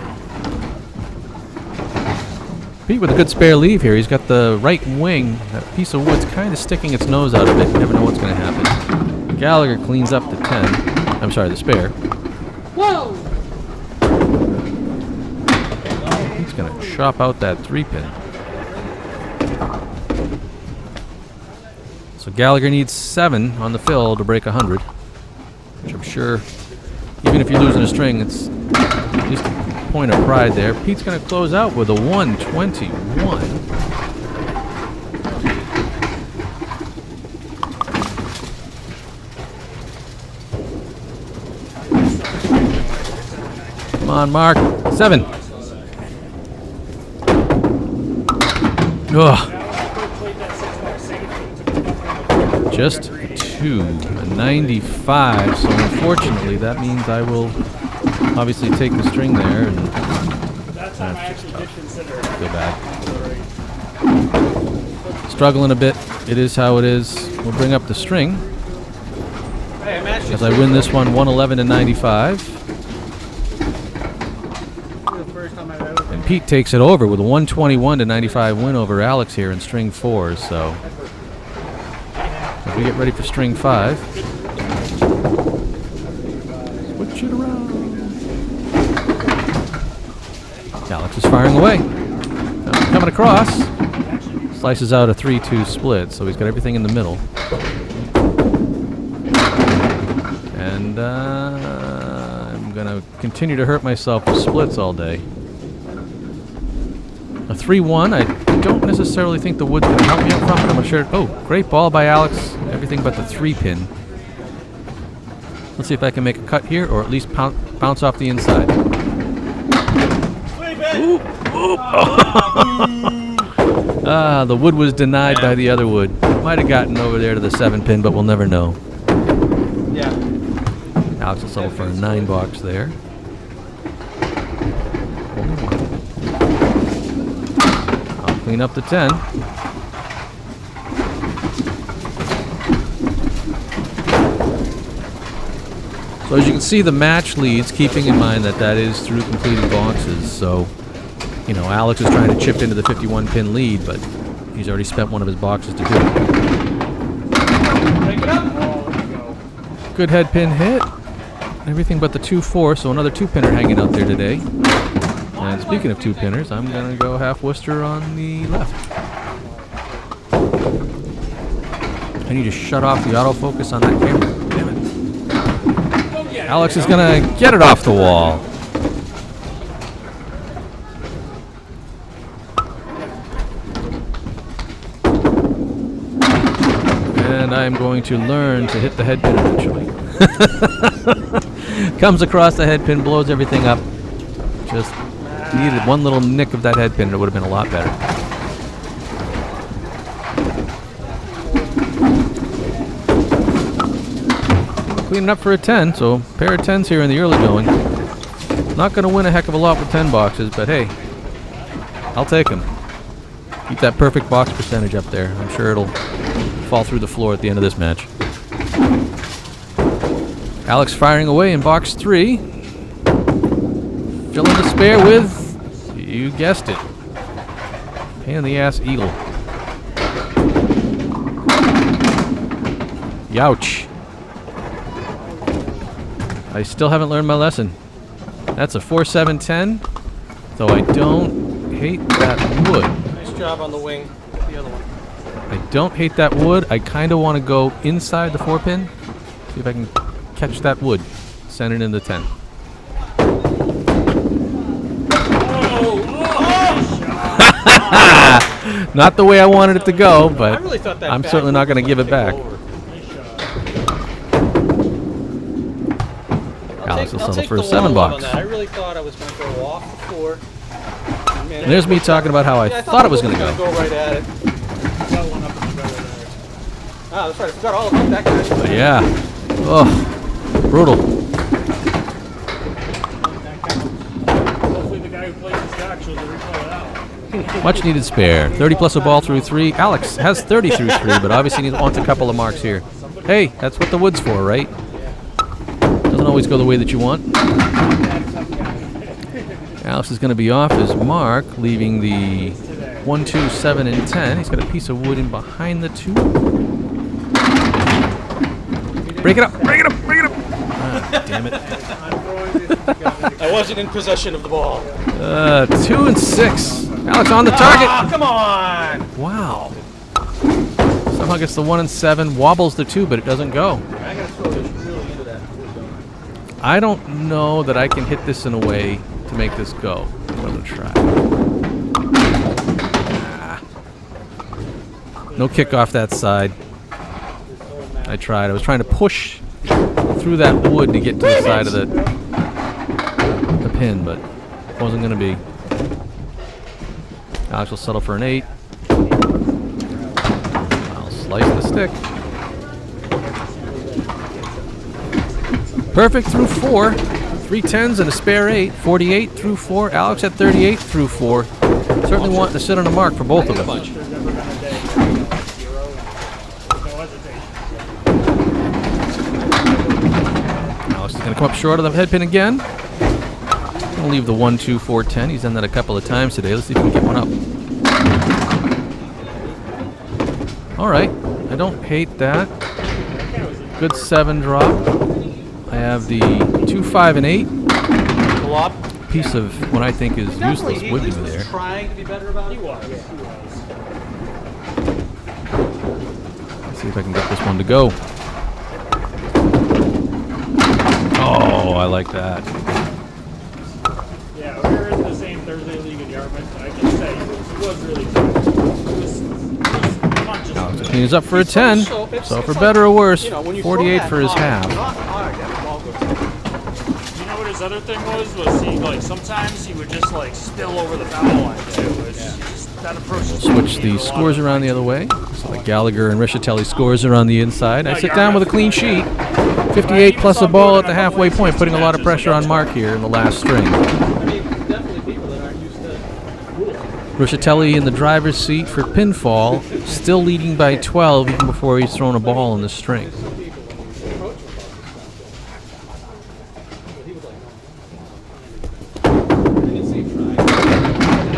Pete with a good spare leave here. He's got the right wing. That piece of wood's kind of sticking its nose out of it. You never know what's going to happen. Gallagher cleans up the 10. I'm sorry, the spare. Whoa! He's going to chop out that 3 pin. So Gallagher needs 7 on the fill to break 100. Which I'm sure, even if you're losing a string, it's at least a point of pride there. Pete's going to close out with a 121. Come on, Mark. 7. Ugh. Just 2. A 95. So unfortunately, that means I will obviously take the string there. And that's just tough. Feel bad. Struggling a bit. It is how it is. We'll bring up the string. As I win this one 111 to 95. And Pete takes it over with a 121 to 95 win over Alex here in string 4. So as we get ready for string 5, switch it around. Alex is firing away. Coming across, slices out a 3-2 split. So he's got everything in the middle. And I'm gonna continue to hurt myself with splits all day. A 3-1, I don't necessarily think the wood's going to help me up front, but I'm sure. Oh, great ball by Alex. Everything but the 3 pin. Let's see if I can make a cut here, or at least bounce off the inside. Ooh, ooh. Ah, the wood was denied by the other wood. Might have gotten over there to the 7 pin, but we'll never know. Yeah. Alex will settle for a 9 box there. Clean up the 10. So as you can see, the match leads, keeping in mind that that is through completed boxes. So, you know, Alex is trying to chip into the 51-pin lead, but he's already spent one of his boxes to do it. Good head pin hit. Everything but the 2-4, so another 2-pinner hanging out there today. And speaking of 2-pinners, I'm going to go half Worcester on the left. I need to shut off the autofocus on that camera. Damn it. Alex is going to get it off the wall. And I'm going to learn to hit the head pin eventually. Comes across the head pin, blows everything up. Just needed one little nick of that head pin and it would have been a lot better. Cleaning up for a 10, so a pair of 10s here in the early going. Not going to win a heck of a lot with 10 boxes, but hey, I'll take them. Keep that perfect box percentage up there. I'm sure it'll fall through the floor at the end of this match. Alex firing away in box 3. Filling the spare with, you guessed it, pain in the ass eagle. Youch. I still haven't learned my lesson. That's a 4-7-10, though I don't hate that wood. Nice job on the wing. The other one. I don't hate that wood. I kind of want to go inside the 4-pin. See if I can catch that wood. Send it in the 10. Not the way I wanted it to go, but really thought that I'm certainly not going to give it back. Alex will settle for a 7 box. I really thought I was going to go off the floor. And there's me talking about how I thought it was going to go. Go right at it. Ah, that's right. I forgot all about that guy. But yeah. Oh, brutal. Hopefully the guy who plays this guy shows the replay of that one. Much needed spare. 30 plus a ball through 3. Alex has 30 through 3, but obviously wants a couple of marks here. Hey, that's what the wood's for, right? Doesn't always go the way that you want. Alex is going to be off his mark, leaving the 1, 2, 7, and 10. He's got a piece of wood in behind the 2. Break it up! Break it up! Break it up! Ah, damn it. I wasn't in possession of the ball. 2 and 6. Alex on the target. Ah, come on! Wow. Somehow gets the 1 and 7, wobbles the 2, but it doesn't go. I gotta throw this really into that. I don't know that I can hit this in a way to make this go. I'm going to try. Ah. No kick off that side. I tried. I was trying to push through that wood to get to the side of the pin, but it wasn't going to be. Alex will settle for an 8. I'll slice the stick. Perfect through 4. 3 10s and a spare 8. 48 through 4. Alex at 38 through 4. Certainly wanting to sit on a mark for both of them. Alex is going to come up short of the head pin again. Going to leave the 1, 2, 4, 10. He's done that a couple of times today. Let's see if we can get one up. All right. I don't hate that. Good 7 drop. I have the 2, 5, and 8. Piece of what I think is useless wood in there. Trying to be better about it. He was. Let's see if I can get this one to go. Oh, I like that. Yeah, we were in the same Thursday league in Yarmouth, and I can say he was really good. He was conscious. Alex cleans up for a 10. So for better or worse, 48 for his half. You know what his other thing was he like sometimes he would just like spill over the foul line too. That approach is Switch the scores around the other way. So the Gallagher and Rischitelli scores are on the inside. I sit down with a clean sheet. 58 plus a ball at the halfway point, putting a lot of pressure on Mark here in the last string. Definitely people that aren't used to rules. Rischitelli in the driver's seat for pinfall, still leading by 12 even before he's thrown a ball in the string.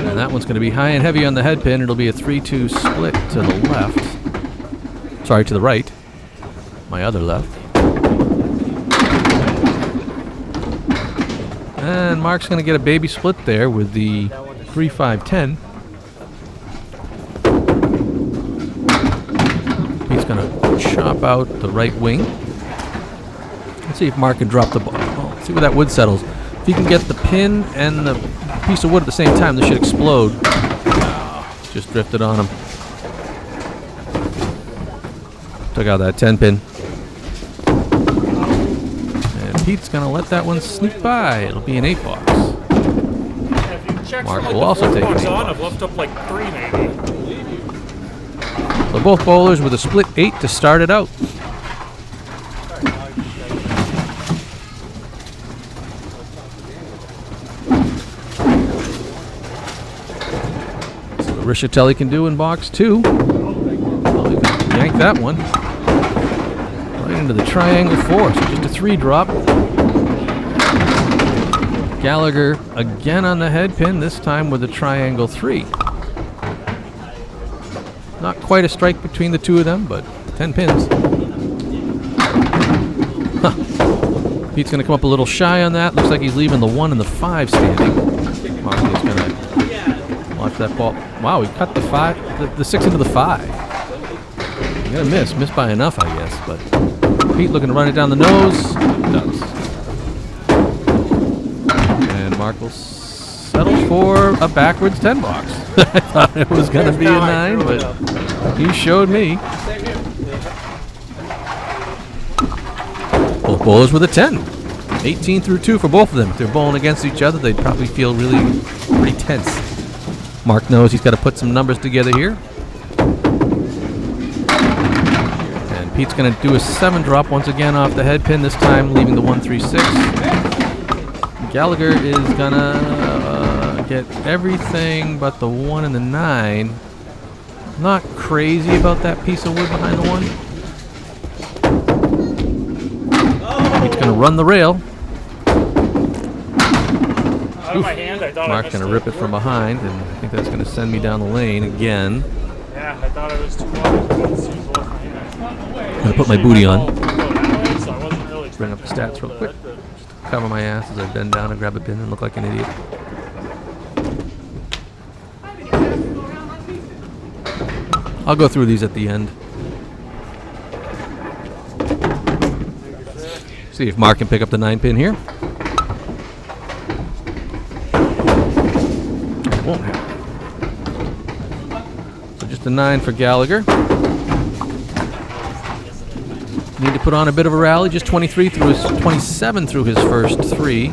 And that one's going to be high and heavy on the head pin. It'll be a 3-2 split to the left. Sorry, to the right. My other left. And Mark's going to get a baby split there with the 3-5-10. He's going to chop out the right wing. Let's see if Mark can drop the ball. Oh, let's see where that wood settles. If he can get the pin and the piece of wood at the same time, this should explode. Just drifted on him. Took out that 10 pin. And Pete's going to let that one sneak by. It'll be an 8 box. Yeah, if you check Mark from, will like, also the take box an 8 on, box. I've left up like 3 maybe. So both bowlers with a split 8 to start it out. So Rischitelli can do in box 2. Well, he can yank that one right into the triangle 4. So just a 3 drop. Gallagher again on the head pin, this time with a triangle 3. Not quite a strike between the two of them, but 10 pins. Huh. Pete's going to come up a little shy on that. Looks like he's leaving the 1 and the 5 standing. Mark is going to watch that ball. Wow, he cut the 5, the 6 into the 5. You got to miss by enough, I guess. But Pete looking to run it down the nose. Does. And Mark will settle for a backwards 10 box. I thought it was going to be a 9, but he showed me. Both bowlers with a 10. 18 through 2 for both of them. If they're bowling against each other, they'd probably feel really pretty tense. Mark knows he's got to put some numbers together here. And Pete's going to do a 7 drop once again off the head pin, this time leaving the 1-3-6. Gallagher is going to get everything but the 1 and the 9. Not crazy about that piece of wood behind the 1. He's going to run the rail. Out of my hand, I thought Mark's going to rip it from behind, and I think that's going to send me down the lane again. Yeah, I thought it was too long. But it seems off my hand. I'm going to put my booty on. So I wasn't really Bring up the stats real quick. Cover my ass as I bend down and grab a pin and look like an idiot. I'll go through these at the end. See if Mark can pick up the 9 pin here. It won't happen. So just a 9 for Gallagher. Need to put on a bit of a rally. Just 27 through his first 3.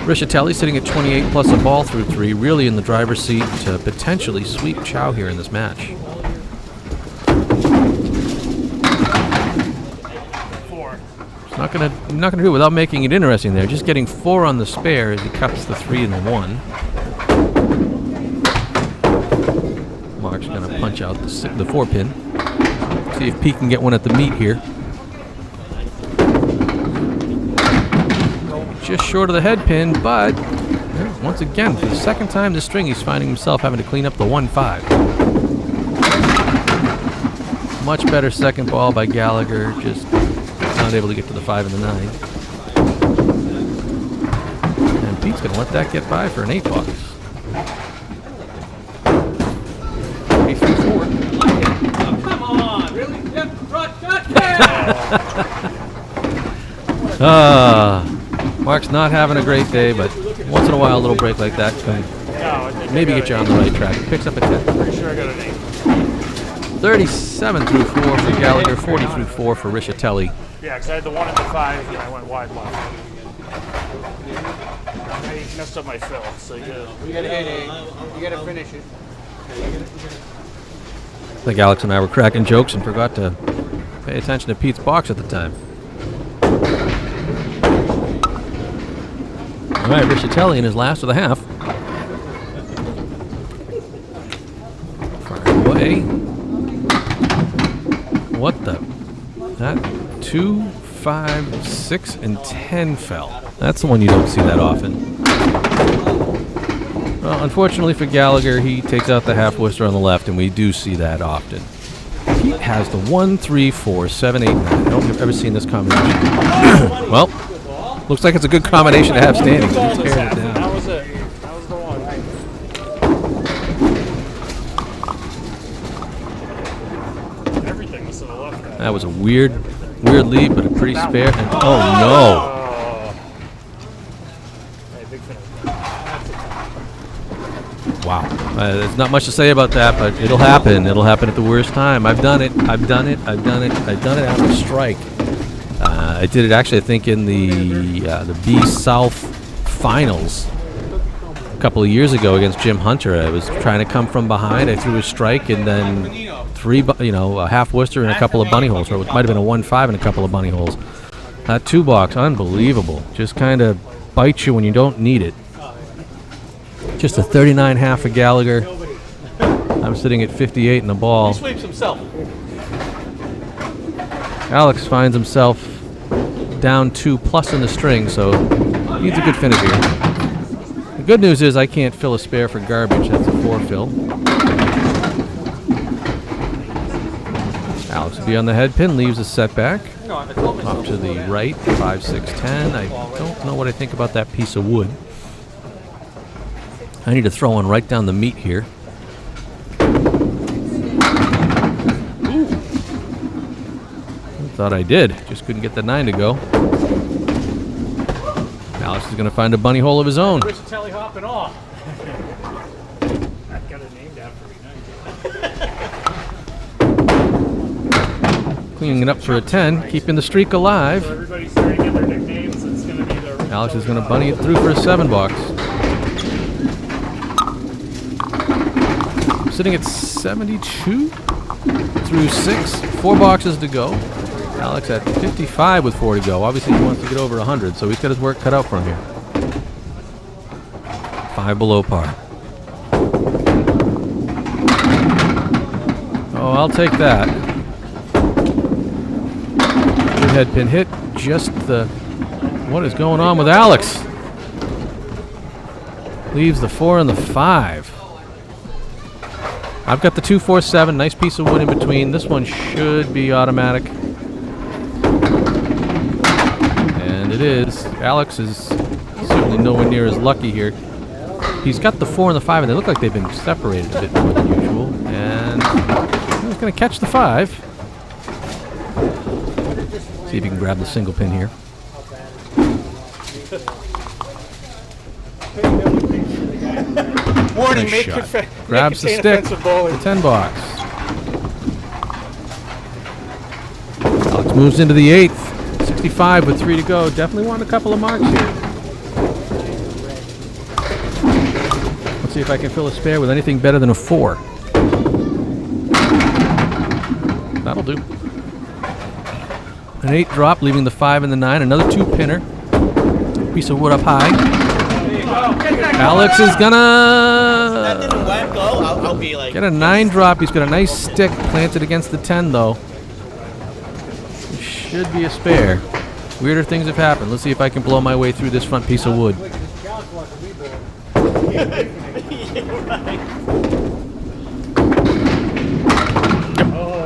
Rischitelli sitting at 28 plus a ball through 3, really in the driver's seat to potentially sweep Chou here in this match. 4. It's not gonna do it without making it interesting there. Just getting 4 on the spare as he cuts the 3 and the 1. Mark's gonna punch out the 4 pin. See if Pete can get one at the meat here. Just short of the head pin, but once again, for the second time this string, he's finding himself having to clean up the 1-5. Much better second ball by Gallagher, just not able to get to the 5 and the 9. And Pete's going to let that get by for an 8 box. 3-4. Oh, come on, really? Yep, Mark's not having a great day, but once in a while a little break like that can maybe get you on the right track. Picks up a 10. Pretty sure I got an 8. 37 through 4 for Gallagher, 40 through 4 for Rischitelli. Yeah, because I had the 1 and the 5, and I went wide left. I messed up my fill, so you gotta hit it. You gotta finish it. I think Alex and I were cracking jokes and forgot to pay attention to Pete's box at the time. All right, Rischitelli in his last of the half. Fire away. What the? That 2, 5, 6, and 10 fell. That's the one you don't see that often. Well, unfortunately for Gallagher, he takes out the half Worcester on the left, and we do see that often. Pete has the 1, 3, 4, 7, 8, 9. I don't think I've ever seen this combination. Well, Looks like it's a good combination to have standing. All Just this tearing it happened. down. That was it. That was the one. Everything was to the left. That was a weird lead, but a pretty spare. And, oh no! Hey, big finish. Wow. There's not much to say about that, but it'll happen. It'll happen at the worst time. I've done it. I've done it out of strike. I did it actually, I think, in the B South finals a couple of years ago against Jim Hunter. I was trying to come from behind. I threw a strike and then a half Worcester and a couple of bunny holes, or it might have been a 1-5 and a couple of bunny holes. That 2-box, unbelievable. Just kind of bites you when you don't need it. Just a 39 half of Gallagher. I'm sitting at 58 in the ball. He sweeps himself. Alex finds himself down 2+ in the string, so needs a good finish here. The good news is I can't fill a spare for garbage. That's a 4 fill. Alex will be on the head pin, leaves a setback. Off to the right, 5, 6, 10. I don't know what I think about that piece of wood. I need to throw one right down the meat here. Thought I did. Just couldn't get the 9 to go. Alex is going to find a bunny hole of his own. Rischitelli hopping off. I've got it named after me. Cleaning it up for a 10, keeping the streak alive. So everybody's starting to get their nicknames. It's going to be the Alex is going to bunny it through for a 7-box. Sitting at 72 through 6, 4 boxes to go. Alex at 55 with 4 to go. Obviously he wants to get over 100, so he's got his work cut out for him here. 5 below par. Oh, I'll take that. Good head pin hit. Just the... What is going on with Alex? Leaves the 4 and the 5. I've got the 2, 4, 7. Nice piece of wood in between. This one should be automatic. And it is. Alex is certainly nowhere near as lucky here. He's got the 4 and the 5, and they look like they've been separated a bit more than usual. And he's going to catch the 5. See if he can grab the single pin here. Warning, Nice make shot. it Grabs the stick. The 10 box. Alex moves into the 8th. 65 with 3 to go. Definitely want a couple of marks here. Let's see if I can fill a spare with anything better than a 4. That'll do. An 8 drop, leaving the 5 and the 9. Another 2 pinner. Piece of wood up high. Alex is gonna That didn't whack go. I'll be like. get a 9 drop. He's got a nice stick planted against the 10 though. It should be a spare. Weirder things have happened. Let's see if I can blow my way through this front piece of wood.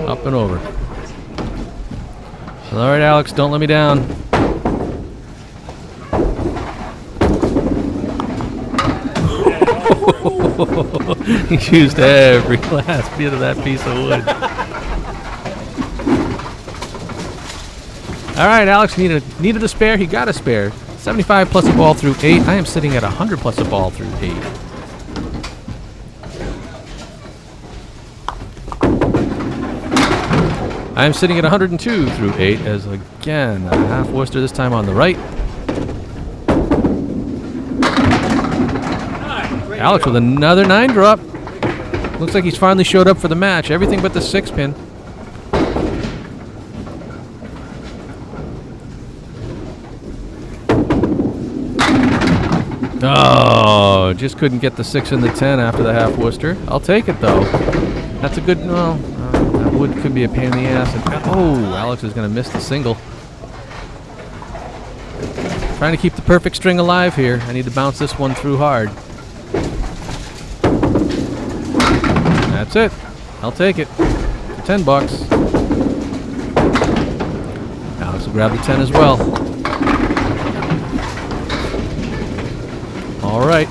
Up and over. All right, Alex, don't let me down. He used every last bit of that piece of wood. All right, Alex needed a spare. He got a spare. 75 plus a ball through 8. I am sitting at 100 plus a ball through 8. I am sitting at 102 through 8 as, again, a half Worcester this time on the right. Alex with another 9 drop. Looks like he's finally showed up for the match. Everything but the 6 pin. Oh, just couldn't get the 6 and the 10 after the half Worcester. I'll take it though. That's a good, well, that wood could be a pain in the ass. Oh, Alex is going to miss the single. Trying to keep the perfect string alive here. I need to bounce this one through hard. That's it. I'll take it. For 10 bucks. Alex will grab the 10 as well. All right.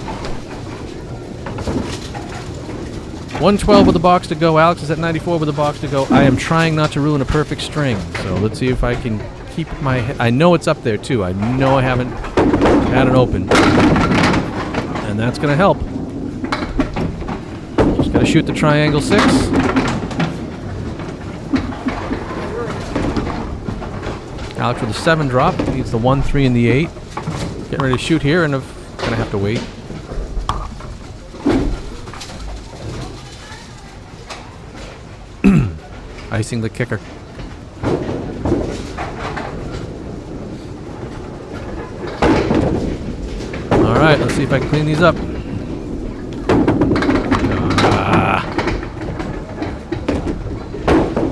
112 with the box to go. Alex is at 94 with the box to go. I am trying not to ruin a perfect string, so let's see if I can keep my head. I know it's up there too. I know I haven't had it open, and that's going to help. Just got to shoot the triangle 6. Alex with a 7 drop. Needs the 1, 3, and the 8. Getting ready to shoot here, and I'm going to have to wait. Icing the kicker. All right, let's see if I can clean these up.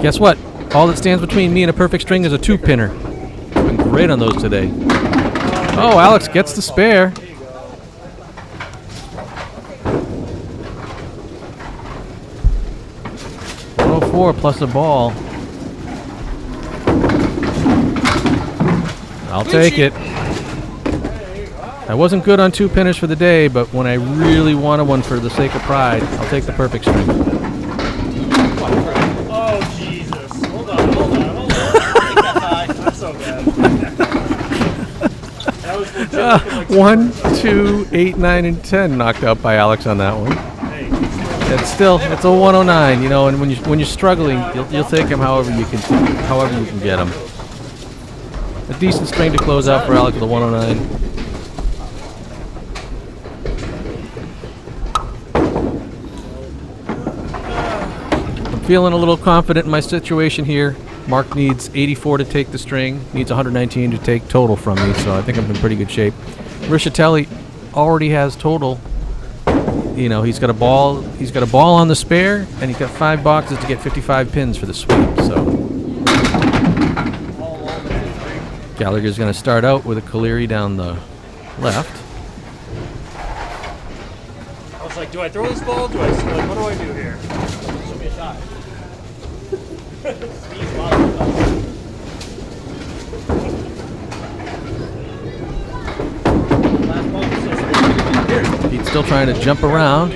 Guess what? All that stands between me and a perfect string is a 2-pinner. Been great on those today. Oh, Alex gets the spare. R04 plus a ball. I'll take it. I wasn't good on 2-pinners for the day, but when I really wanted one for the sake of pride, I'll take the perfect string. Oh, Jesus. Hold on. That's so bad. That was legit. 1, 2, 8, 9, and 10 knocked out by Alex on that one. It's a 109, you know, and when you're struggling, you'll take him however you can get him. A decent string to close out for Alex with a 109. I'm feeling a little confident in my situation here. Mark needs 84 to take the string, needs 119 to take total from me, so I think I'm in pretty good shape. Rischitelli already has total. You know, he's got a ball on the spare, and he's got 5 boxes to get 55 pins for the sweep, so. Gallagher's going to start out with a Caleri down the left. I was like, do I throw this ball? What do I do here? Show me a shot. He's still trying to jump around,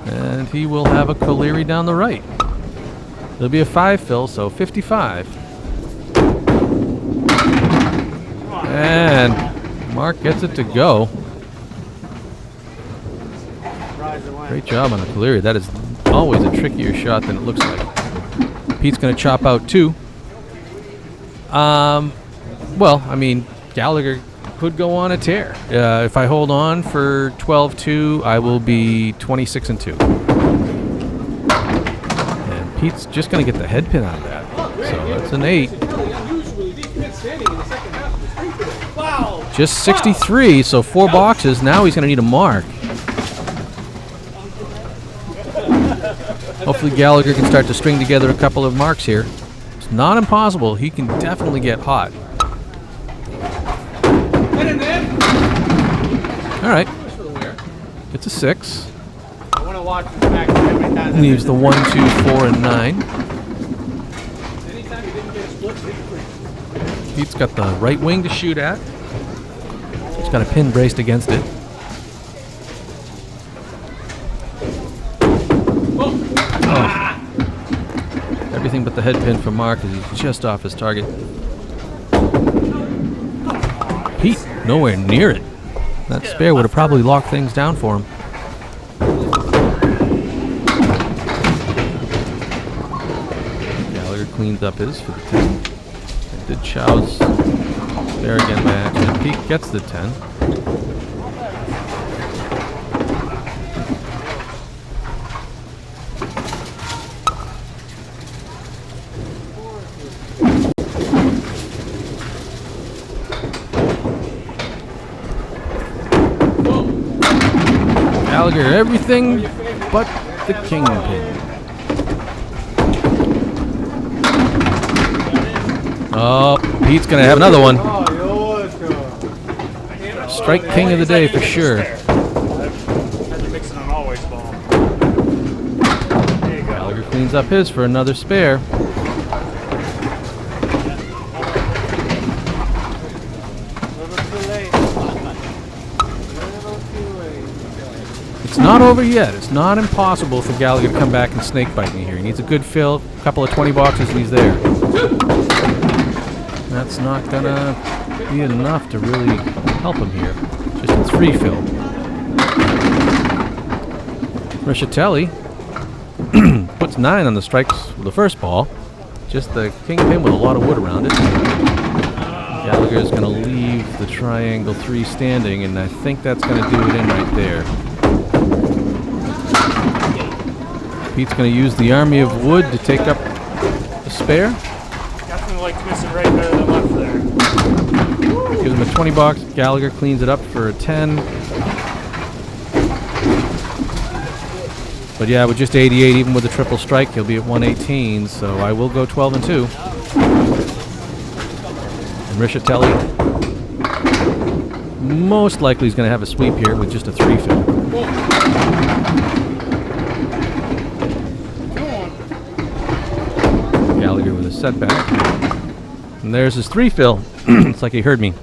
and he will have a Caleri down the right. It'll be a 5 fill, so 55. And Mark gets it to go. Great job on the Caleri. That is always a trickier shot than it looks like. Pete's going to chop out 2. Well, I mean, Gallagher could go on a tear. If I hold on for 12-2, I will be 26-2. And Pete's just going to get the head pin out of that. So that's an 8. Just 63, so 4 boxes. Now he's going to need a mark. Hopefully Gallagher can start to string together a couple of marks here. It's not impossible. He can definitely get hot. All right. It's a 6. I want to watch this back how many times. Leaves the 1, 2, 4, and 9. Anytime you didn't get a split, it's Pete's got the right wing to shoot at. He's got a pin braced against it. Oh. Everything but the head pin for Mark as he's just off his target. Pete, nowhere near it. That spare would have probably locked things down for him. Gallagher cleans up his for the 10. And did Chou's spare again by accident. Pete gets the 10. Gallagher, everything but the kingpin. Oh, Pete's going to have another one. Strike king of the day for sure. Had to mix it on always ball. There you go. Gallagher cleans up his for another spare. not over yet. It's not impossible for Gallagher to come back and snake bite me here. He needs a good fill, a couple of 20 boxes, and he's there. That's not gonna be enough to really help him here. Just a 3 fill. Rischitelli puts 9 on the strikes with the first ball. Just the kingpin with a lot of wood around it. Gallagher is going to leave the triangle 3 standing, and I think that's going to do it in right there. Pete's going to use the army of wood to take up the spare. Definitely like twisting right better than left there. Gives him a 20 box. Gallagher cleans it up for a 10. But yeah, with just 88, even with a triple strike, he'll be at 118. So I will go 12 and 2. And Rischitelli most likely is going to have a sweep here with just a 3 fill. Gallagher with a setback. And there's his 3 fill. It's like he heard me.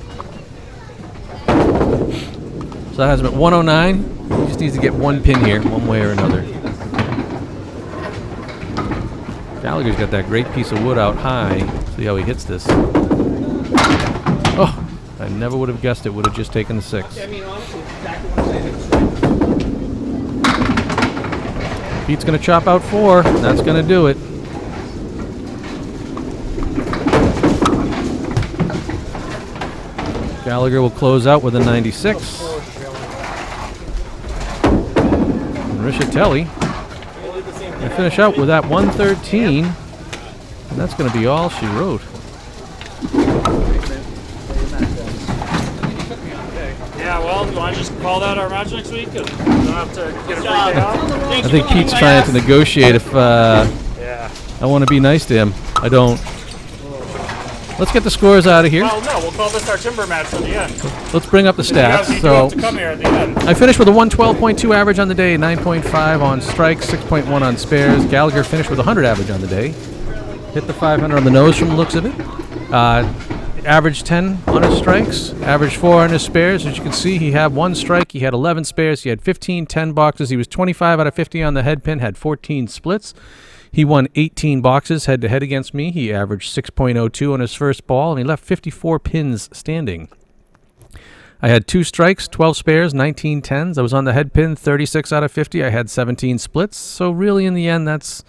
So that has him at 109. He just needs to get 1 pin here, one way or another. Gallagher's got that great piece of wood out high. See how he hits this. Oh, I never would have guessed it. Would have just taken the 6. I mean, honestly, exactly what I'm saying. Pete's going to chop out 4. That's going to do it. Gallagher will close out with a 96. And Rischitelli will finish out with that 113. And that's going to be all she wrote. Yeah, well, you want to just call that our match next week? And don't have to get a free day off? I think Pete's trying to negotiate if I want to be nice to him. I don't. Let's get the scores out of here. Well, no, we'll call this our timber match at the end. Let's bring up the stats. You have to come here at the end. I finished with a 112.2 average on the day, 9.5 on strikes, 6.1 on spares. Gallagher finished with a 100 average on the day. Hit the 500 on the nose from the looks of it. Average 10 on his strikes, average 4 on his spares. As you can see, he had 1 strike, he had 11 spares, he had 15 10 boxes. He was 25 out of 50 on the head pin, had 14 splits. He won 18 boxes head-to-head against me. He averaged 6.02 on his first ball, and he left 54 pins standing. I had 2 strikes, 12 spares, 19 10s. I was on the head pin 36 out of 50. I had 17 splits. So really, in the end, that's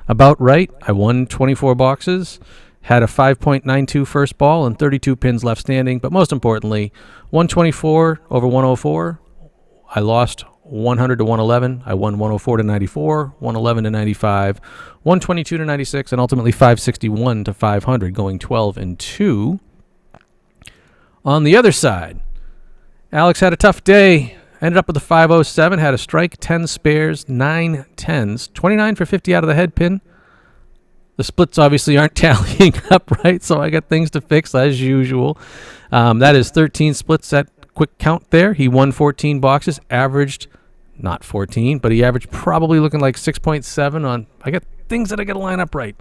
about right. I won 24 boxes, had a 5.92 first ball, and 32 pins left standing. But most importantly, 124 over 104. I lost 100 to 111. I won 104 to 94, 111 to 95, 122 to 96, and ultimately 561 to 500, going 12 and 2. On the other side, Alex had a tough day. Ended up with a 507, had a strike, 10 spares, 9 10s, 29 for 50 out of the head pin. The splits obviously aren't tallying up right, so I got things to fix as usual. That is 13 splits at quick count there. He won 14 boxes, averaged not 14, but he averaged probably looking like 6.7 on. I got things that I got to line up right.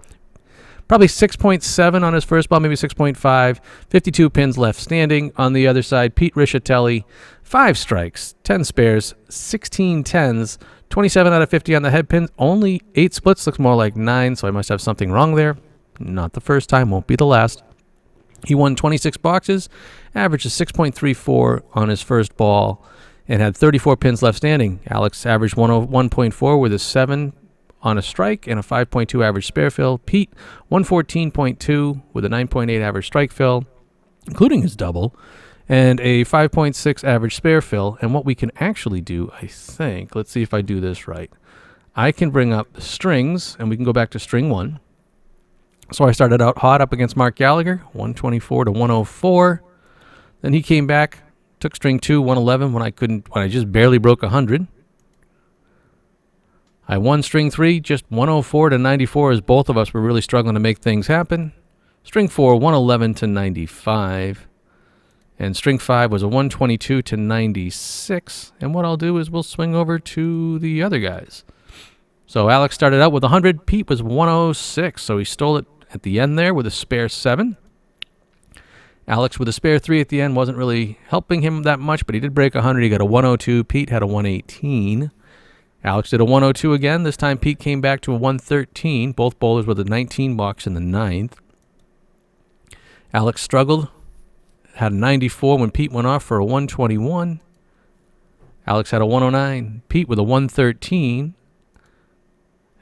Probably 6.7 on his first ball, maybe 6.5. 52 pins left standing. On the other side, Pete Rischitelli, 5 strikes, 10 spares, 16 10s, 27 out of 50 on the head pins. Only 8 splits, looks more like 9, so I must have something wrong there. Not the first time, won't be the last. He won 26 boxes, averaged a 6.34 on his first ball, and had 34 pins left standing. Alex averaged 101.4 with a 7 on a strike and a 5.2 average spare fill. Pete, 114.2 with a 9.8 average strike fill, including his double, and a 5.6 average spare fill. And what we can actually do, I think, let's see if I do this right. I can bring up the strings, and we can go back to string 1. So I started out hot up against Mark Gallagher, 124 to 104. Then he came back, took string 2, 111 when I just barely broke 100. I won string 3, just 104 to 94 as both of us were really struggling to make things happen. String 4, 111 to 95. And string 5 was a 122 to 96. And what I'll do is we'll swing over to the other guys. So Alex started out with 100. Pete was 106, so he stole it at the end there with a spare 7. Alex with a spare 3 at the end wasn't really helping him that much, but he did break 100. He got a 102. Pete had a 118. Alex did a 102 again. This time Pete came back to a 113. Both bowlers with a 19 box in the 9th. Alex struggled. Had a 94 when Pete went off for a 121. Alex had a 109. Pete with a 113.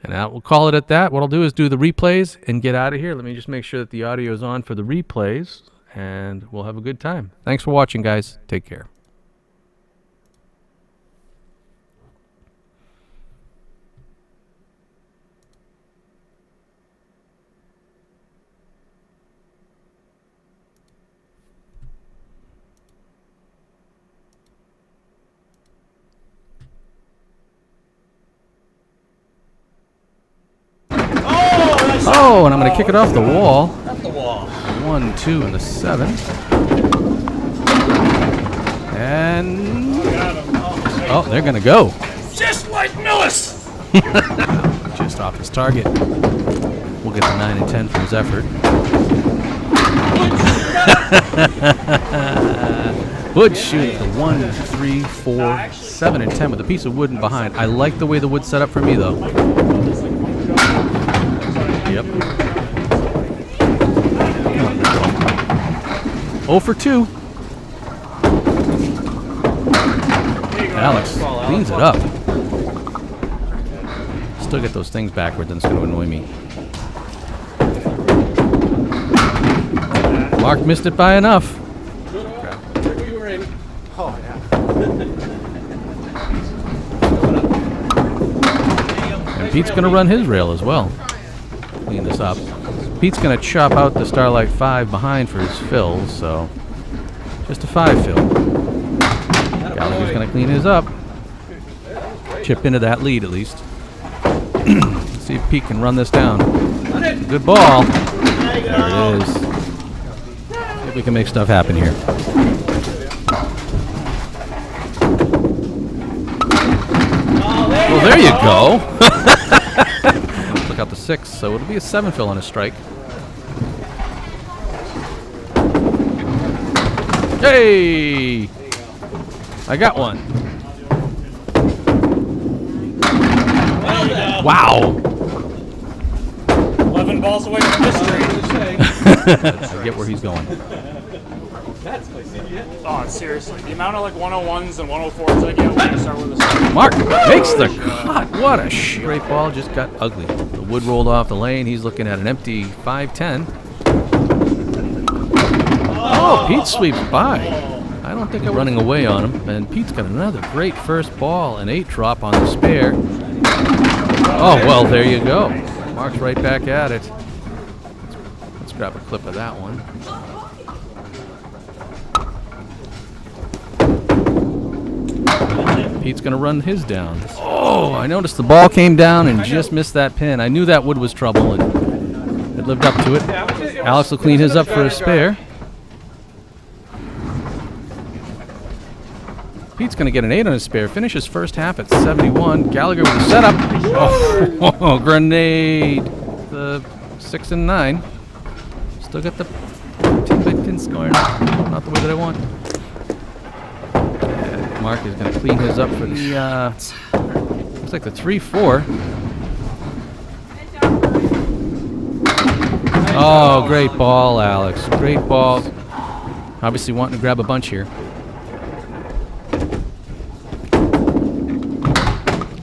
And we'll call it at that. What I'll do is do the replays and get out of here. Let me just make sure that the audio is on for the replays, and we'll have a good time. Thanks for watching, guys. Take care. Oh, and I'm going to kick it off the wall. Off the wall. 1, 2, and the 7. And oh, they're going to go. Just like Millis! Just off his target. We'll get the 9 and 10 from his effort. Wood shoot the 1, 3, 4, 7, and 10 with a piece of wood in behind. I like the way the wood's set up for me, though. Yep. 0 for 2. Alex cleans it up. Still get those things backwards, and it's going to annoy me. Mark missed it by enough. And Pete's going to run his rail as well. Clean this up. Pete's going to chop out the Starlight 5 behind for his fill, so just a 5 fill. Gallagher's going to clean his up. Chip into that lead at least. See if Pete can run this down. Good ball. There it is. See if we can make stuff happen here. Well, there you go. Look out the 6, so it'll be a 7 fill on a strike. Hey! I got one. Wow! 11 balls away from mystery. I get where he's going. Oh, seriously. The amount of like 101s and 104s I get when I start with a strike. Mark makes the cut. What a great ball. Just got ugly. The wood rolled off the lane. He's looking at an empty 5-10. Oh, Pete sweeps by. I don't think I'm running away on him. And Pete's got another great first ball. An 8 drop on the spare. Oh, well, there you go. Mark's right back at it. Let's grab a clip of that one. Pete's going to run his down. Oh, I noticed the ball came down and just missed that pin. I knew that wood was trouble, and it lived up to it. Alex will clean his up for a spare. Pete's going to get an 8 on his spare. Finish his first half at 71. Gallagher with the setup. Oh, grenade. The 6 and 9. Still got the 10-bit pin scoring. Not the way that I want. Mark is going to clean his up for the, looks like the 3-4. Oh, great ball, Alex. Great ball. Obviously wanting to grab a bunch here.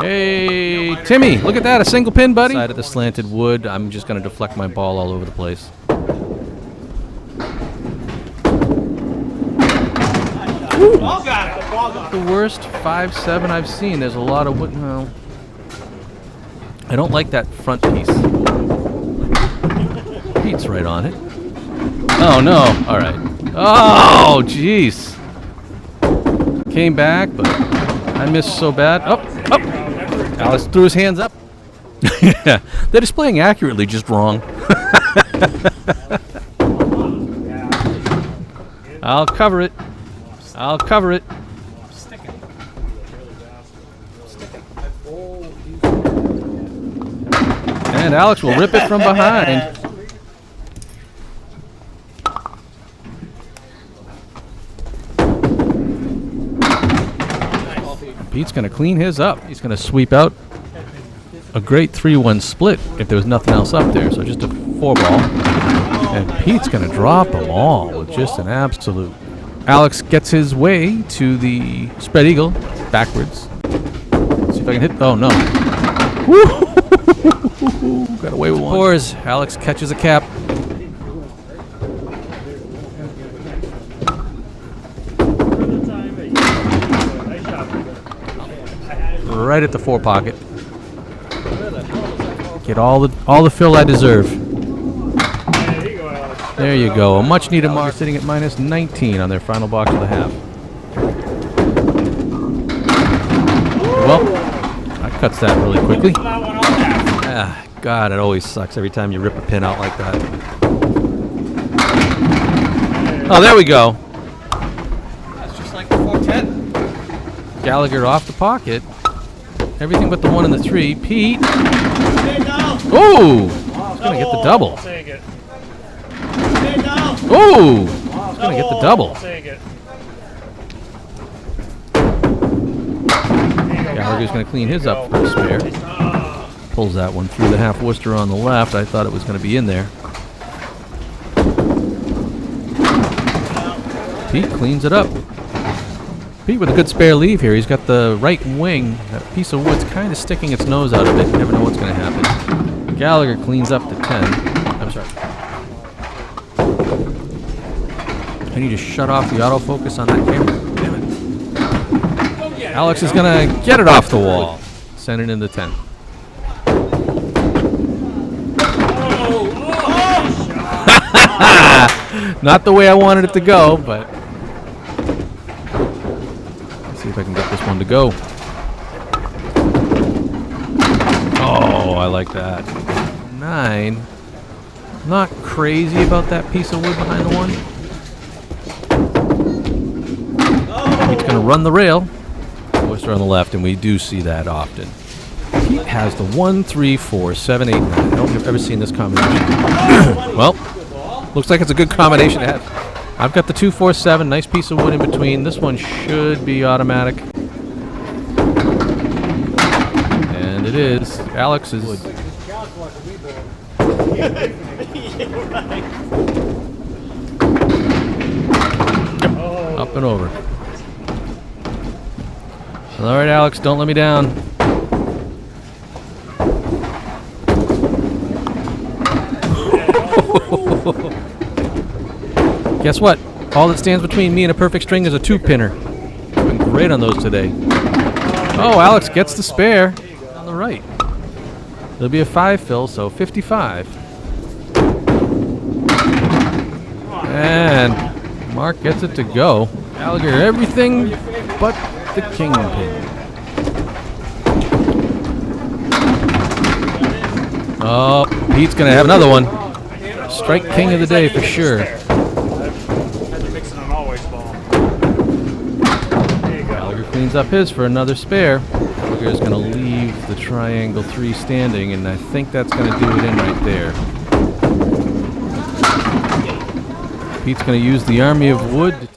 Hey, Timmy, look at that. A single pin, buddy. Side of the slanted wood. I'm just going to deflect my ball all over the place. Ball got it. Ball got it. The worst 5-7 I've seen. There's a lot of wood. Well, I don't like that front piece. Pete's right on it. Oh, no. All right. Oh, jeez. Came back, but I missed so bad. Oh. Alex threw his hands up. Yeah, they're displaying accurately, just wrong. I'll cover it. I'll cover it. And Alex will rip it from behind. Pete's going to clean his up. He's going to sweep out a great 3-1 split if there was nothing else up there. So just a 4-ball. And Pete's going to drop them all with just an absolute. Alex gets his way to the spread eagle backwards. Let's see if I can hit. Oh, no. Woo! Got away with one. Pours. Alex catches a cap. Right at the 4 pocket. Get all the fill I deserve. There you go. A much needed mark, sitting at minus 19 on their final box of the half. Well, that cuts that really quickly. Ah, God, it always sucks every time you rip a pin out like that. Oh, there we go. That's just like the 410. Gallagher off the pocket. Everything but the 1 and the 3. Pete. Stay down. Ooh! He's going to get the double. Take it. Stay down. Ooh! He's going to get the double. Take it. Gallagher's going to clean his up for the spare. Pulls that one through the half Worcester on the left. I thought it was going to be in there. Pete cleans it up. Pete with a good spare leave here. He's got the right wing. That piece of wood's kind of sticking its nose out of it. You never know what's going to happen. Gallagher cleans up to 10. I'm sorry. I need to shut off the autofocus on that camera. Damn it. Alex is going to get it off the wall. Send it into 10. Not the way I wanted it to go, but let's see if I can get this one to go. Oh, I like that. 9. Not crazy about that piece of wood behind the 1. He's going to run the rail. Oyster on the left, and we do see that often. He has the 1, 3, 4, 7, 8, 9. I don't think I've ever seen this combination. Well, looks like it's a good combination to have. I've got the 2, 4, 7. Nice piece of wood in between. This one should be automatic. And it is. Alex is. Up and over. All right, Alex, don't let me down. Guess what? All that stands between me and a perfect string is a 2-pinner. Been great on those today. Oh, Alex gets the spare on the right. There'll be a 5 fill, so 55. And Mark gets it to go. Gallagher, everything but the kingpin. Oh, Pete's going to have another one. Strike king of the day for sure. Had to mix it on always ball. There you go. Gallagher cleans up his for another spare. Gallagher is going to leave the triangle 3 standing, and I think that's going to do it in right there. Pete's going to use the army of wood.